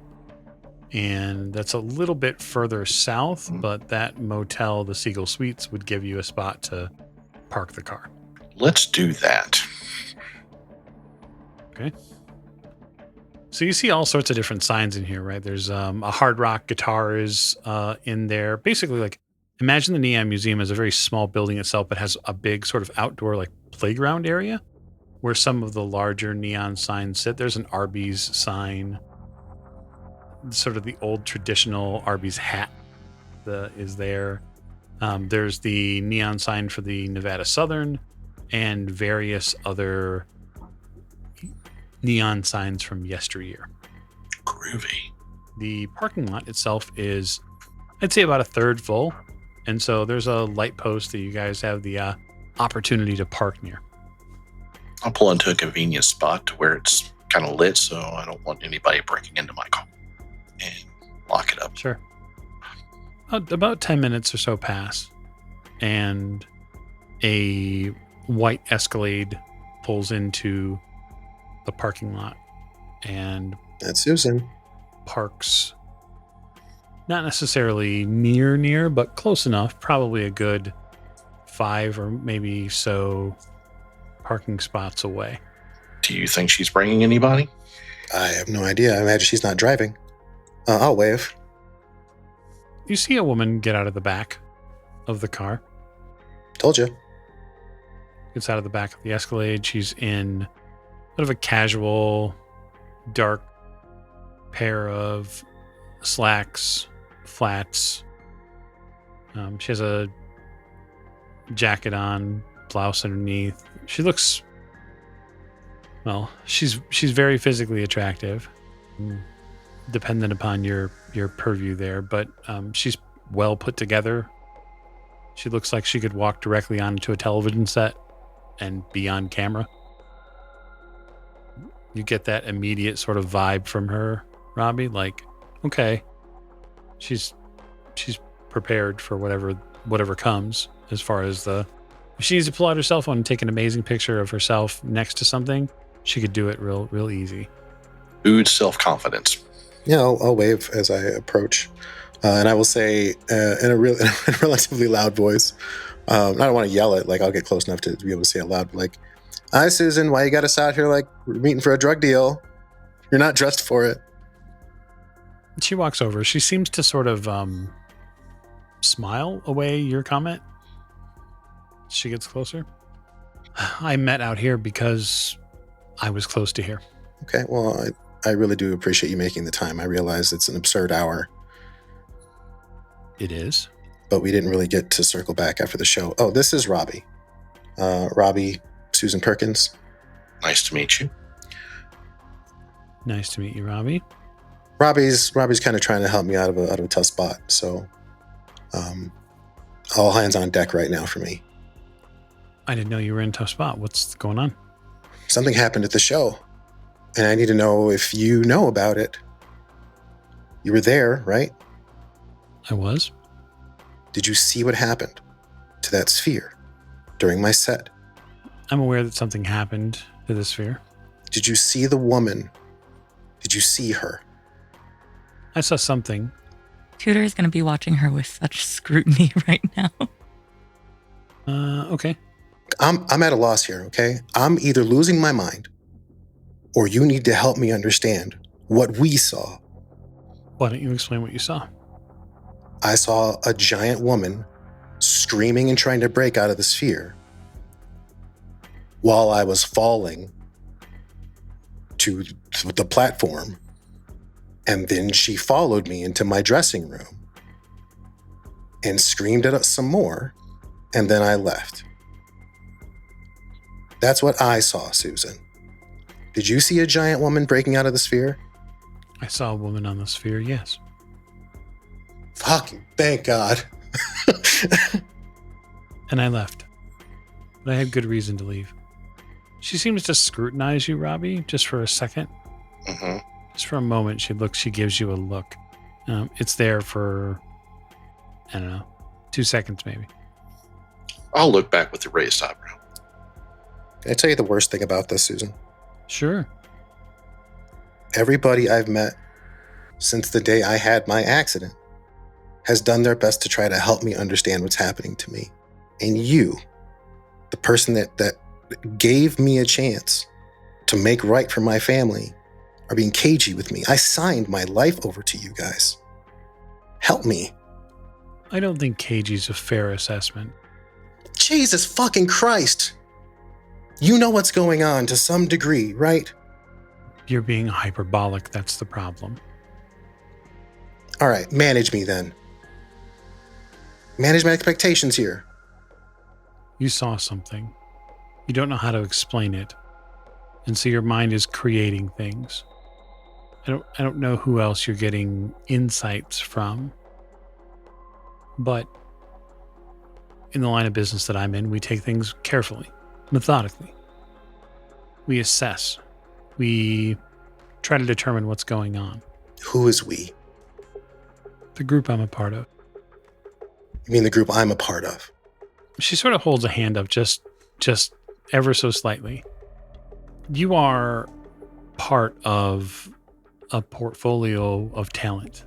and that's a little bit further south, but that motel, the Seagull Suites, would give you a spot to park the car. Let's do that. Okay. So you see all sorts of different signs in here, right? There's a hard rock guitar is in there. Basically, like, imagine the Neon Museum as a very small building itself, but has a big sort of outdoor like playground area where some of the larger neon signs sit. There's an Arby's sign, sort of the old traditional Arby's hat is there. There's the neon sign for the Nevada Southern and various other neon signs from yesteryear. Groovy. The parking lot itself is, I'd say, about a third full. And so there's a light post that you guys have the opportunity to park near. I'll pull into a convenient spot to where it's kind of lit, so I don't want anybody breaking into my car, and lock it up. Sure. About 10 minutes or so pass, and a white Escalade pulls into the parking lot and That's Susan. parks not necessarily near, but close enough, probably a good 5 or maybe so parking spots away. Do you think she's bringing anybody? I have no idea. I imagine she's not driving. I'll wave. You see a woman get out of the back of the car. Told you. Gets out of the back of the Escalade. She's in sort of a casual, dark pair of slacks, flats. She has a jacket on, blouse underneath. She looks, well, she's very physically attractive, dependent upon your purview there, but she's well put together. She looks like she could walk directly onto a television set and be on camera. You get that immediate sort of vibe from her, Robbie, like, okay, she's prepared for whatever comes. As far as if she needs to pull out her cell phone and take an amazing picture of herself next to something, she could do it real easy. Ood self-confidence. Yeah, I'll wave as I approach. And I will say in a relatively loud voice, I don't want to yell it, like I'll get close enough to be able to say it loud, like, "Hi, Susan, why you got us out here like we're meeting for a drug deal? You're not dressed for it." She walks over. She seems to sort of smile away your comment. She gets closer. I met out here because I was close to here. Okay, well, I really do appreciate you making the time. I realize it's an absurd hour. It is. But we didn't really get to circle back after the show. Oh, this is Robbie. Robbie, Susan Perkins. Nice to meet you. Nice to meet you, Robbie. Robbie's kind of trying to help me out of a tough spot. So all hands on deck right now for me. I didn't know you were in a tough spot. What's going on? Something happened at the show, and I need to know if you know about it. You were there, right? I was. Did you see what happened to that sphere during my set? I'm aware that something happened to the sphere. Did you see the woman? Did you see her? I saw something. Tudor is going to be watching her with such scrutiny right now. Okay. I'm at a loss here, okay? I'm either losing my mind or you need to help me understand what we saw. Why don't you explain what you saw? I saw a giant woman screaming and trying to break out of the sphere while I was falling to the platform. And then she followed me into my dressing room and screamed at us some more. And then I left. That's what I saw, Susan. Did you see a giant woman breaking out of the sphere? I saw a woman on the sphere, yes. Fucking thank God. And I left. But I had good reason to leave. She seems to scrutinize you, Robbie, just for a second. Mm-hmm. Just for a moment, she gives you a look. It's there for, I don't know, 2 seconds maybe. I'll look back with the raised eyebrow. Can I tell you the worst thing about this, Susan? Sure. Everybody I've met since the day I had my accident has done their best to try to help me understand what's happening to me. And you, the person that gave me a chance to make right for my family, are being cagey with me. I signed my life over to you guys. Help me. I don't think cagey's a fair assessment. Jesus fucking Christ. You know what's going on to some degree, right? You're being hyperbolic, that's the problem. All right, manage me then. Manage my expectations here. You saw something. You don't know how to explain it. And so your mind is creating things. I don't know who else you're getting insights from. But in the line of business that I'm in, we take things carefully, methodically. We assess. We try to determine what's going on. Who is we? The group I'm a part of. You mean the group I'm a part of? She sort of holds a hand up just ever so slightly. You are part of a portfolio of talent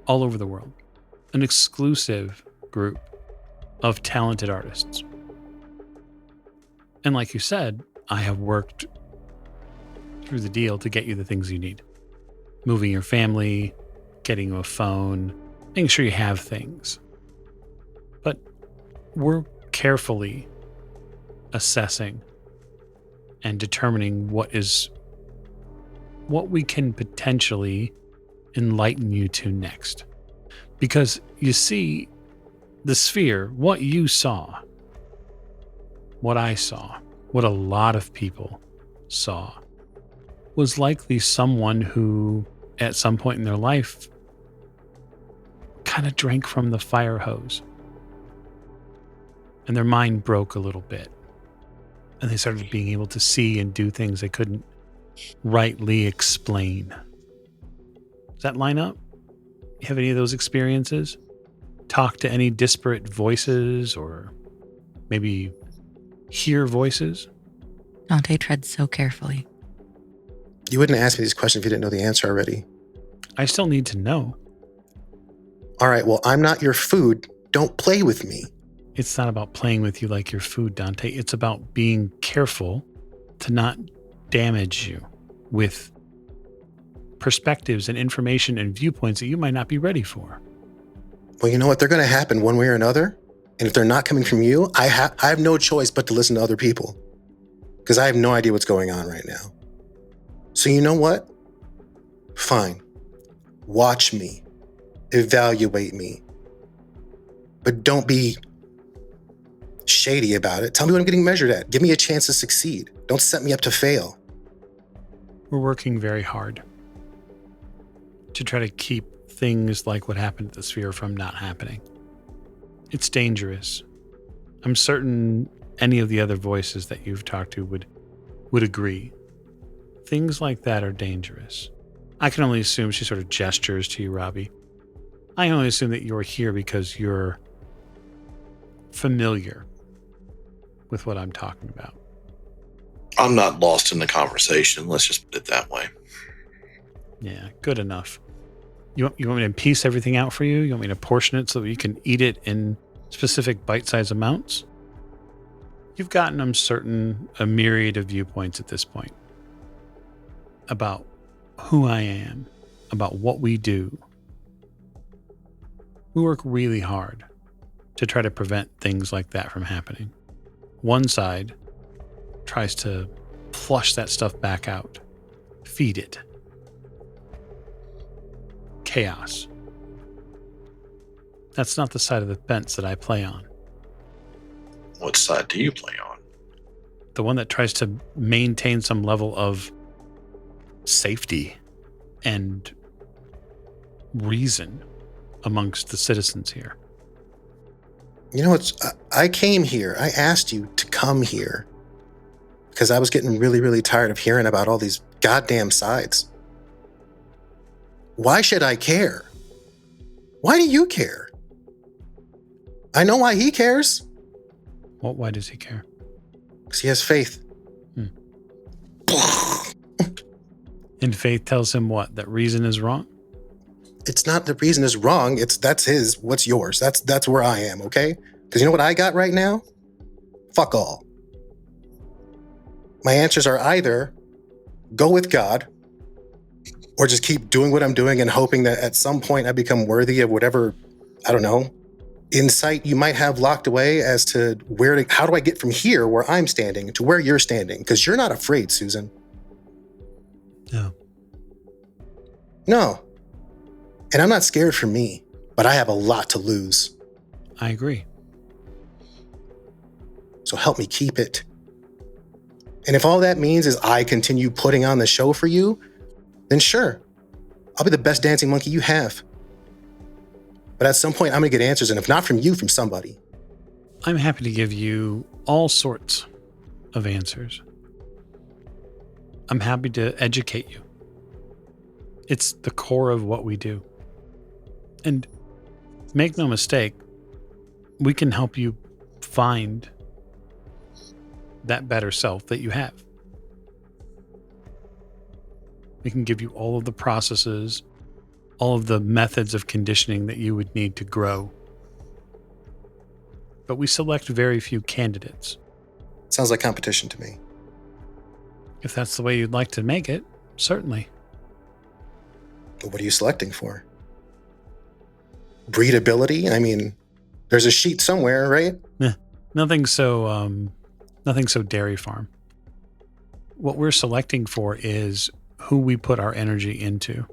all over the world. An exclusive group of talented artists. And like you said, I have worked through the deal to get you the things you need. Moving your family, getting you a phone, making sure you have things. But we're carefully assessing and determining what we can potentially enlighten you to next. Because you see, the sphere, what you saw, what I saw, what a lot of people saw, was likely someone who, at some point in their life, kind of drank from the fire hose. And their mind broke a little bit. And they started being able to see and do things they couldn't rightly explain. Does that line up? You have any of those experiences? Talk to any disparate voices or maybe hear voices? Dante treads so carefully. You wouldn't ask me these questions if you didn't know the answer already. I still need to know. All right, well, I'm not your food. Don't play with me. It's not about playing with you like your food, Dante. It's about being careful to not damage you with perspectives and information and viewpoints that you might not be ready for. Well, you know what? They're going to happen one way or another. And if they're not coming from you, I have no choice but to listen to other people. Because I have no idea what's going on right now. So you know what? Fine. Watch me. Evaluate me. But don't be shady about it. Tell me what I'm getting measured at. Give me a chance to succeed. Don't set me up to fail. We're working very hard to try to keep things like what happened at the Sphere from not happening. It's dangerous. I'm certain any of the other voices that you've talked to would agree. Things like that are dangerous. I can only assume, she sort of gestures to you, Robbie. I only assume that you're here because you're familiar with what I'm talking about. I'm not lost in the conversation. Let's just put it that way. Yeah, good enough. You want me to piece everything out for you? You want me to portion it so that you can eat it in specific bite-sized amounts? You've gotten, I'm certain, a myriad of viewpoints at this point about who I am, about what we do. We work really hard to try to prevent things like that from happening. One side tries to flush that stuff back out, feed it. Chaos. That's not the side of the fence that I play on. What side do you play on? The one that tries to maintain some level of safety and reason amongst the citizens here. You know, I came here. I asked you to come here because I was getting really, really tired of hearing about all these goddamn sides. Why should I care? Why do you care? I know why he cares. Well, why does he care? Because he has faith. And faith tells him what? That reason is wrong? It's not the reason is wrong. That's his. What's yours? That's where I am, okay? Because you know what I got right now? Fuck all. My answers are either go with God or just keep doing what I'm doing and hoping that at some point I become worthy of whatever, I don't know, insight you might have locked away as to how do I get from here where I'm standing to where you're standing? Because you're not afraid, Susan. No. And I'm not scared for me, but I have a lot to lose. I agree. So help me keep it. And if all that means is I continue putting on the show for you, then sure, I'll be the best dancing monkey you have. But at some point, I'm going to get answers, and if not from you, from somebody. I'm happy to give you all sorts of answers. I'm happy to educate you. It's the core of what we do. And make no mistake, we can help you find that better self that you have. We can give you all of the processes, all of the methods of conditioning that you would need to grow. But we select very few candidates. Sounds like competition to me. If that's the way you'd like to make it, certainly. What are you selecting for? Breedability? I mean, there's a sheet somewhere, right? Nothing so dairy farm. What we're selecting for is who we put our energy into,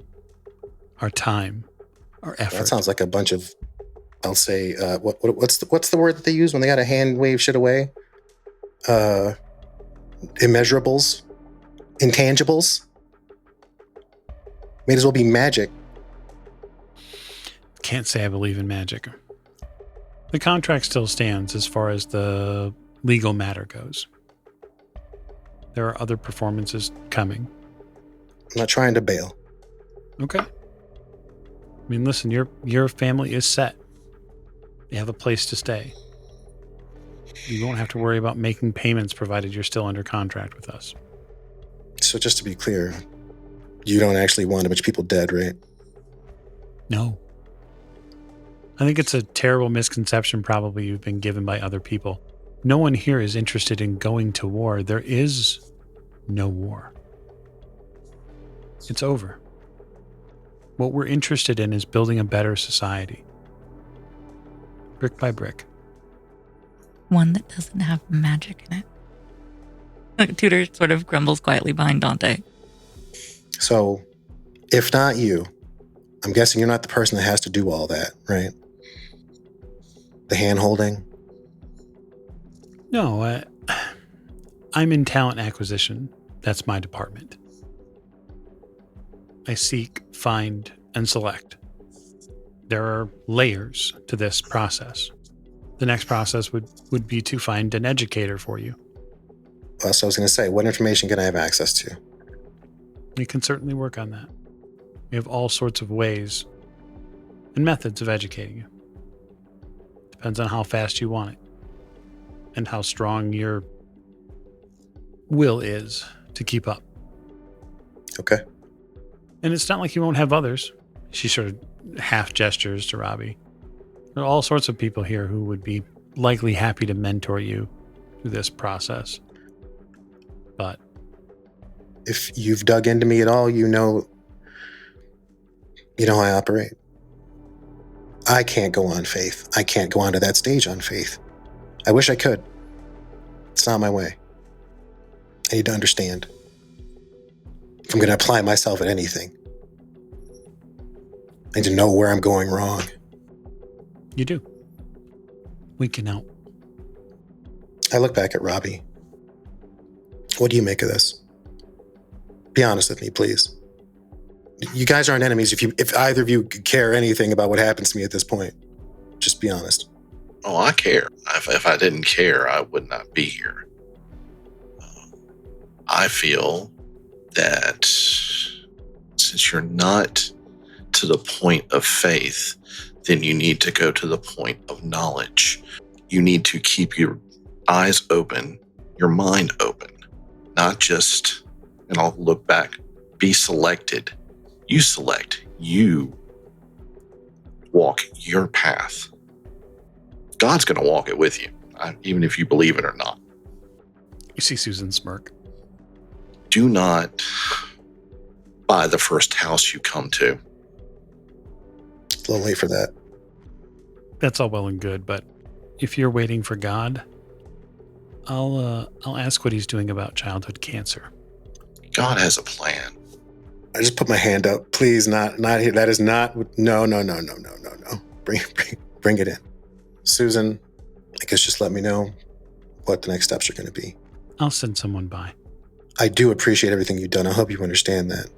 our time, our effort. That sounds like a bunch of, I'll say, what's the word that they use when they gotta hand wave shit away? Immeasurables, intangibles. May as well be magic. Can't say I believe in magic. The contract still stands as far as the legal matter goes. There are other performances coming. I'm not trying to bail. Okay. I mean, listen, your family is set. You have a place to stay. You won't have to worry about making payments provided you're still under contract with us. So just to be clear, you don't actually want a bunch of people dead, right? No. I think it's a terrible misconception probably you've been given by other people. No one here is interested in going to war. There is no war. It's over. What we're interested in is building a better society. Brick by brick. One that doesn't have magic in it. Tudor sort of grumbles quietly behind Dante. So, if not you, I'm guessing you're not the person that has to do all that, right? The hand-holding? No, I'm in talent acquisition. That's my department. I seek, find, and select. There are layers to this process. The next process would be to find an educator for you. Well, so I was going to say, what information can I have access to? We can certainly work on that. We have all sorts of ways and methods of educating you. Depends on how fast you want it and how strong your will is to keep up. Okay. And it's not like you won't have others. She sort of half gestures to Robbie. There are all sorts of people here who would be likely happy to mentor you through this process. But if you've dug into me at all, you know how I operate. I can't go on faith. I can't go onto that stage on faith. I wish I could. It's not my way. I need to understand. If I'm going to apply myself at anything, I need to know where I'm going wrong. you do. We can help. I look back at Robbie. What do you make of this? Be honest with me, please. You guys aren't enemies if either of you care anything about what happens to me at this point. Just be honest. Oh, I care. If I didn't care, I would not be here. I feel that since you're not to the point of faith, then you need to go to the point of knowledge. You need to keep your eyes open, your mind open, not just, and I'll look back, be selected. You select, you walk your path. God's going to walk it with you, even if you believe it or not. You see Susan smirk. Do not buy the first house you come to. It's a little late for that. That's all well and good, but if you're waiting for God, I'll ask what he's doing about childhood cancer. God has a plan. I just put my hand up. Please, not here. That is not. No. Bring it in. Susan, I guess just let me know what the next steps are going to be. I'll send someone by. I do appreciate everything you've done. I hope you understand that.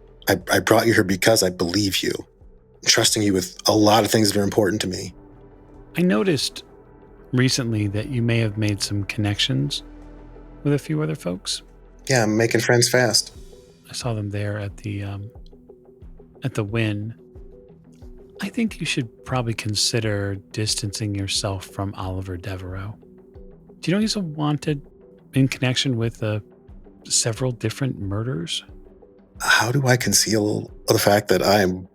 I brought you here because I believe you. I'm trusting you with a lot of things that are important to me. I noticed recently that you may have made some connections with a few other folks. Yeah, I'm making friends fast. I saw them there at the Wynn. I think you should probably consider distancing yourself from Oliver Devereaux. Do you know he's a wanted in connection with several different murders? How do I conceal the fact that I am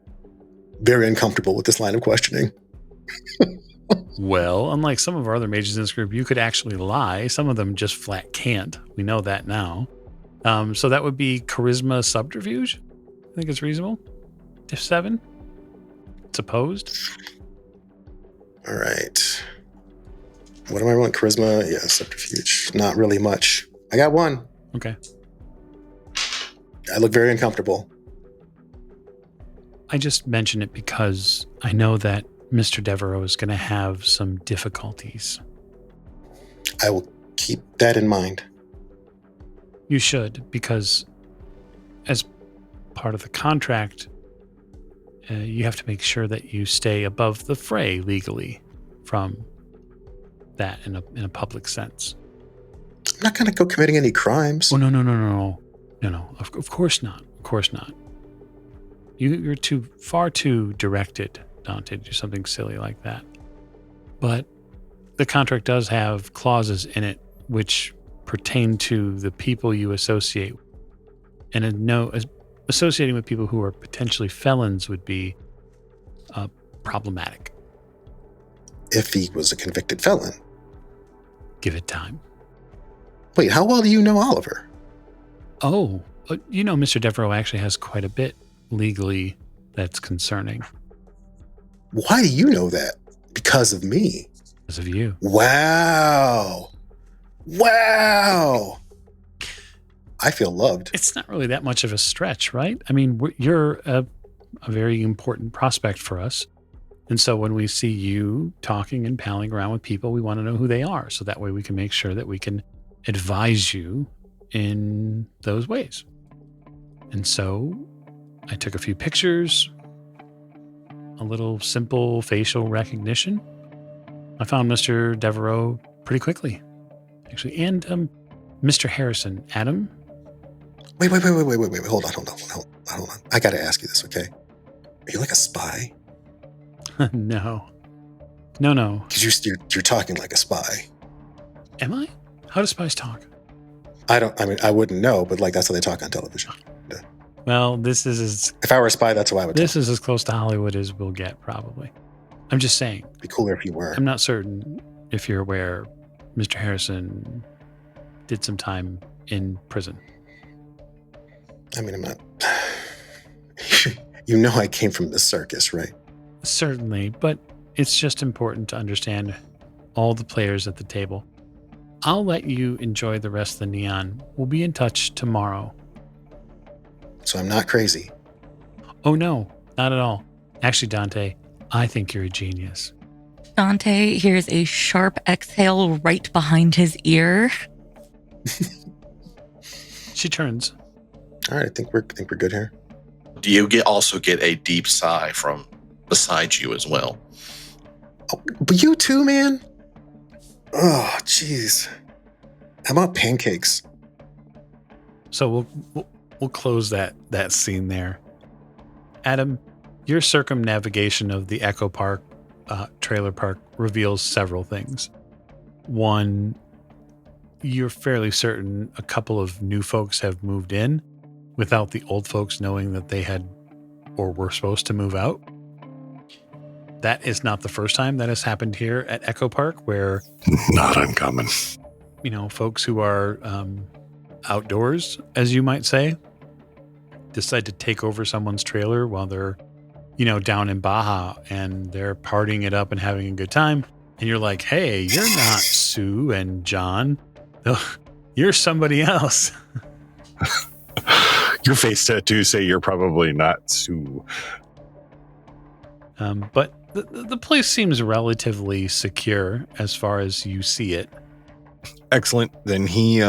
very uncomfortable with this line of questioning? Well, unlike some of our other mages in this group, you could actually lie. Some of them just flat can't. We know that now. So that would be charisma subterfuge. I think it's reasonable. Diff 7. It's opposed. All right. What am I rolling? Charisma? Yeah, subterfuge. Not really much. I got 1. Okay. I look very uncomfortable. I just mention it because I know that Mr. Devereaux is going to have some difficulties. I will keep that in mind. You should, because as part of the contract, you have to make sure that you stay above the fray legally from that in a public sense. I'm not going to go committing any crimes. Oh, no. Of course not. Of course not. You're far too directed, Dante, to do something silly like that. But the contract does have clauses in it which pertain to the people you associate. And associating with people who are potentially felons would be problematic. If he was a convicted felon. Give it time. Wait, how well do you know Oliver? Oh, Mr. Devereaux actually has quite a bit legally that's concerning. Why do you know that? Because of me. Because of you. Wow. I feel loved. It's not really that much of a stretch, right? I mean, you're a very important prospect for us. And so when we see you talking and palling around with people, we want to know who they are. So that way we can make sure that we can advise you in those ways. And so I took a few pictures, a little simple facial recognition. I found Mr. Devereaux pretty quickly, actually. And Mr. Harrison, Adam. Wait. Hold on. I got to ask you this, okay? Are you like a spy? No. Because you're talking like a spy. Am I? How do spies talk? I wouldn't know, but like that's how they talk on television. Well, this is if I were a spy, that's how I would talk. This is as close to Hollywood as we'll get, probably. I'm just saying. It'd be cooler if you were. I'm not certain if you're aware Mr. Harrison did some time in prison. I mean, I'm not. You know I came from the circus, right? Certainly, but it's just important to understand all the players at the table. I'll let you enjoy the rest of the neon. We'll be in touch tomorrow. So I'm not crazy. Oh, no, not at all. Actually, Dante, I think you're a genius. Dante hears a sharp exhale right behind his ear. She turns. All right, I think we're good here. Do you also get a deep sigh from beside you as well? Oh, but you too, man. Oh, jeez. How about pancakes? So we'll close that scene there. Adam, your circumnavigation of the Echo Park trailer park reveals several things. One, you're fairly certain a couple of new folks have moved in without the old folks knowing that they had or were supposed to move out. That is not the first time that has happened here at Echo Park, where not uncommon. Folks who are outdoors, as you might say, decide to take over someone's trailer while they're, down in Baja and they're partying it up and having a good time. And you're like, hey, you're not Sue and John. You're somebody else. Your face tattoos say you're probably not Sue. But the place seems relatively secure as far as you see it. Excellent. Then he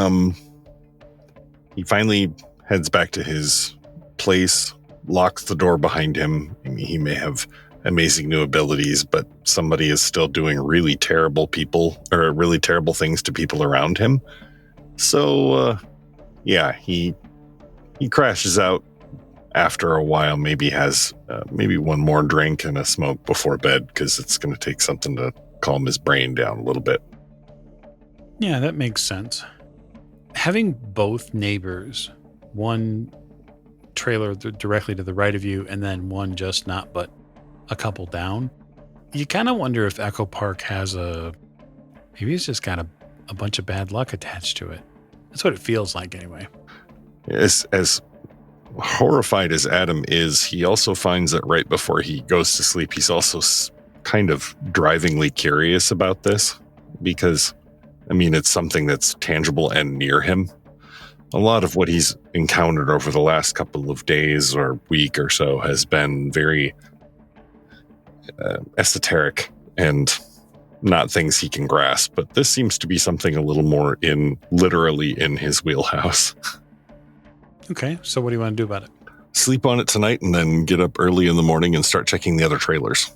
finally heads back to his place, locks the door behind him. I mean, he may have amazing new abilities, but somebody is still doing really terrible things to people around him. So, he crashes out after a while, maybe has one more drink and a smoke before bed, because it's going to take something to calm his brain down a little bit. Yeah, that makes sense. Having both neighbors, one trailer directly to the right of you and then one just not but a couple down, you kind of wonder if Echo Park has maybe it's just got a bunch of bad luck attached to it. That's what it feels like anyway. As horrified as Adam is, he also finds that right before he goes to sleep, he's also kind of drivingly curious about this because, I mean, it's something that's tangible and near him. A lot of what he's encountered over the last couple of days or week or so has been very esoteric and not things he can grasp, but this seems to be something a little more literally in his wheelhouse. Okay, so what do you want to do about it? Sleep on it tonight and then get up early in the morning and start checking the other trailers.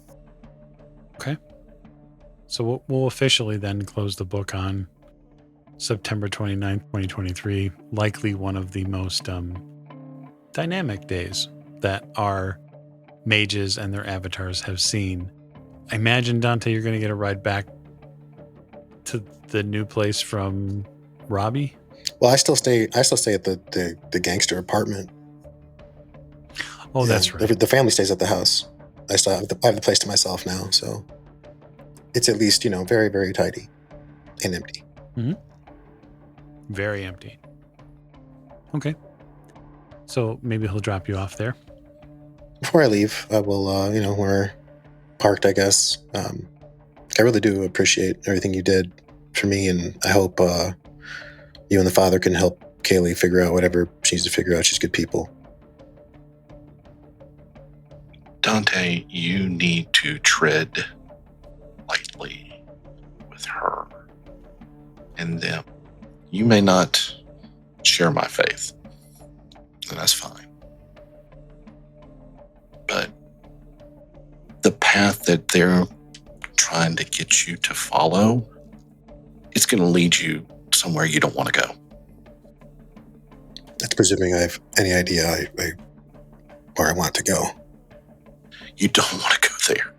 Okay. So we'll officially then close the book on September 29th, 2023, likely one of the most dynamic days that our mages and their avatars have seen. I imagine, Dante, you're going to get a ride back to the new place from Robbie. Well, I still stay at the gangster apartment. Oh, that's right. The family stays at the house. I have the place to myself now, so it's at least, very, very tidy and empty. Mm-hmm. Very empty. Okay. So maybe he'll drop you off there. Before I leave, I will, we're parked, I guess. I really do appreciate everything you did for me, and I hope you and the father can help Kaylee figure out whatever she needs to figure out. She's good people. Dante, you need to tread lightly with her and them. You may not share my faith, and that's fine. But the path that they're trying to get you to follow, it's going to lead you somewhere you don't want to go. That's presuming I have any idea where I want to go. You don't want to go there.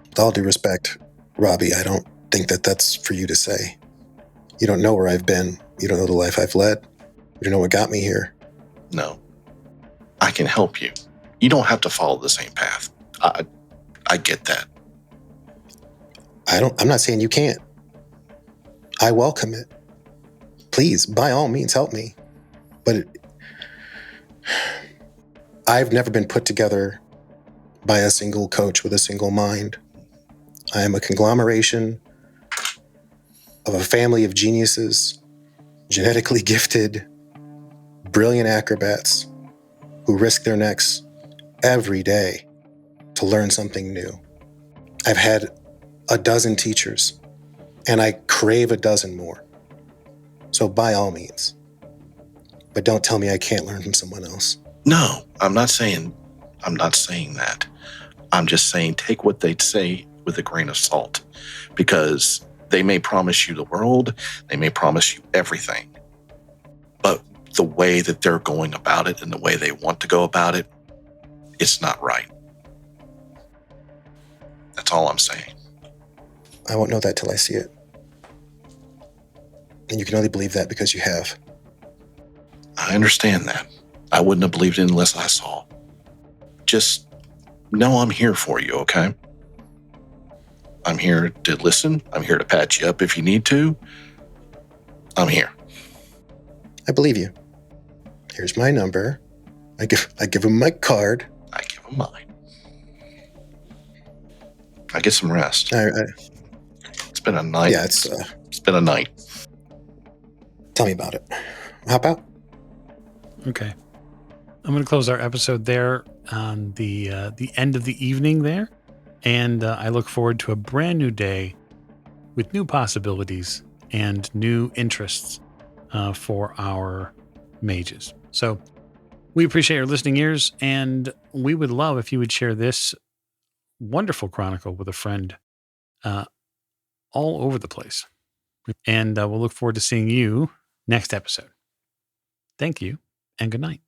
With all due respect, Robbie, I don't think that's for you to say. You don't know where I've been. You don't know the life I've led. You don't know what got me here. No. I can help you. You don't have to follow the same path. I get that. I'm not saying you can't. I welcome it. Please, by all means, help me. But I've never been put together by a single coach with a single mind. I am a conglomeration of a family of geniuses, genetically gifted, brilliant acrobats who risk their necks every day to learn something new. I've had a dozen teachers, and I crave a dozen more. So by all means. But don't tell me I can't learn from someone else. No, I'm not saying that. I'm just saying take what they say with a grain of salt, because they may promise you the world, they may promise you everything, but the way that they're going about it and the way they want to go about it, it's not right. That's all I'm saying. I won't know that till I see it. And you can only believe that because you have. I understand that. I wouldn't have believed it unless I saw. Just know I'm here for you, okay? I'm here to listen. I'm here to patch you up if you need to. I'm here. I believe you. Here's my number. I give him my card. I give him mine. I get some rest. It's been a night. Yeah, it's been a night. Tell me about it. Hop out. Okay. I'm going to close our episode there on the end of the evening there. And I look forward to a brand new day with new possibilities and new interests for our mages. So we appreciate your listening ears, and we would love if you would share this wonderful chronicle with a friend all over the place. And we'll look forward to seeing you next episode. Thank you, and good night.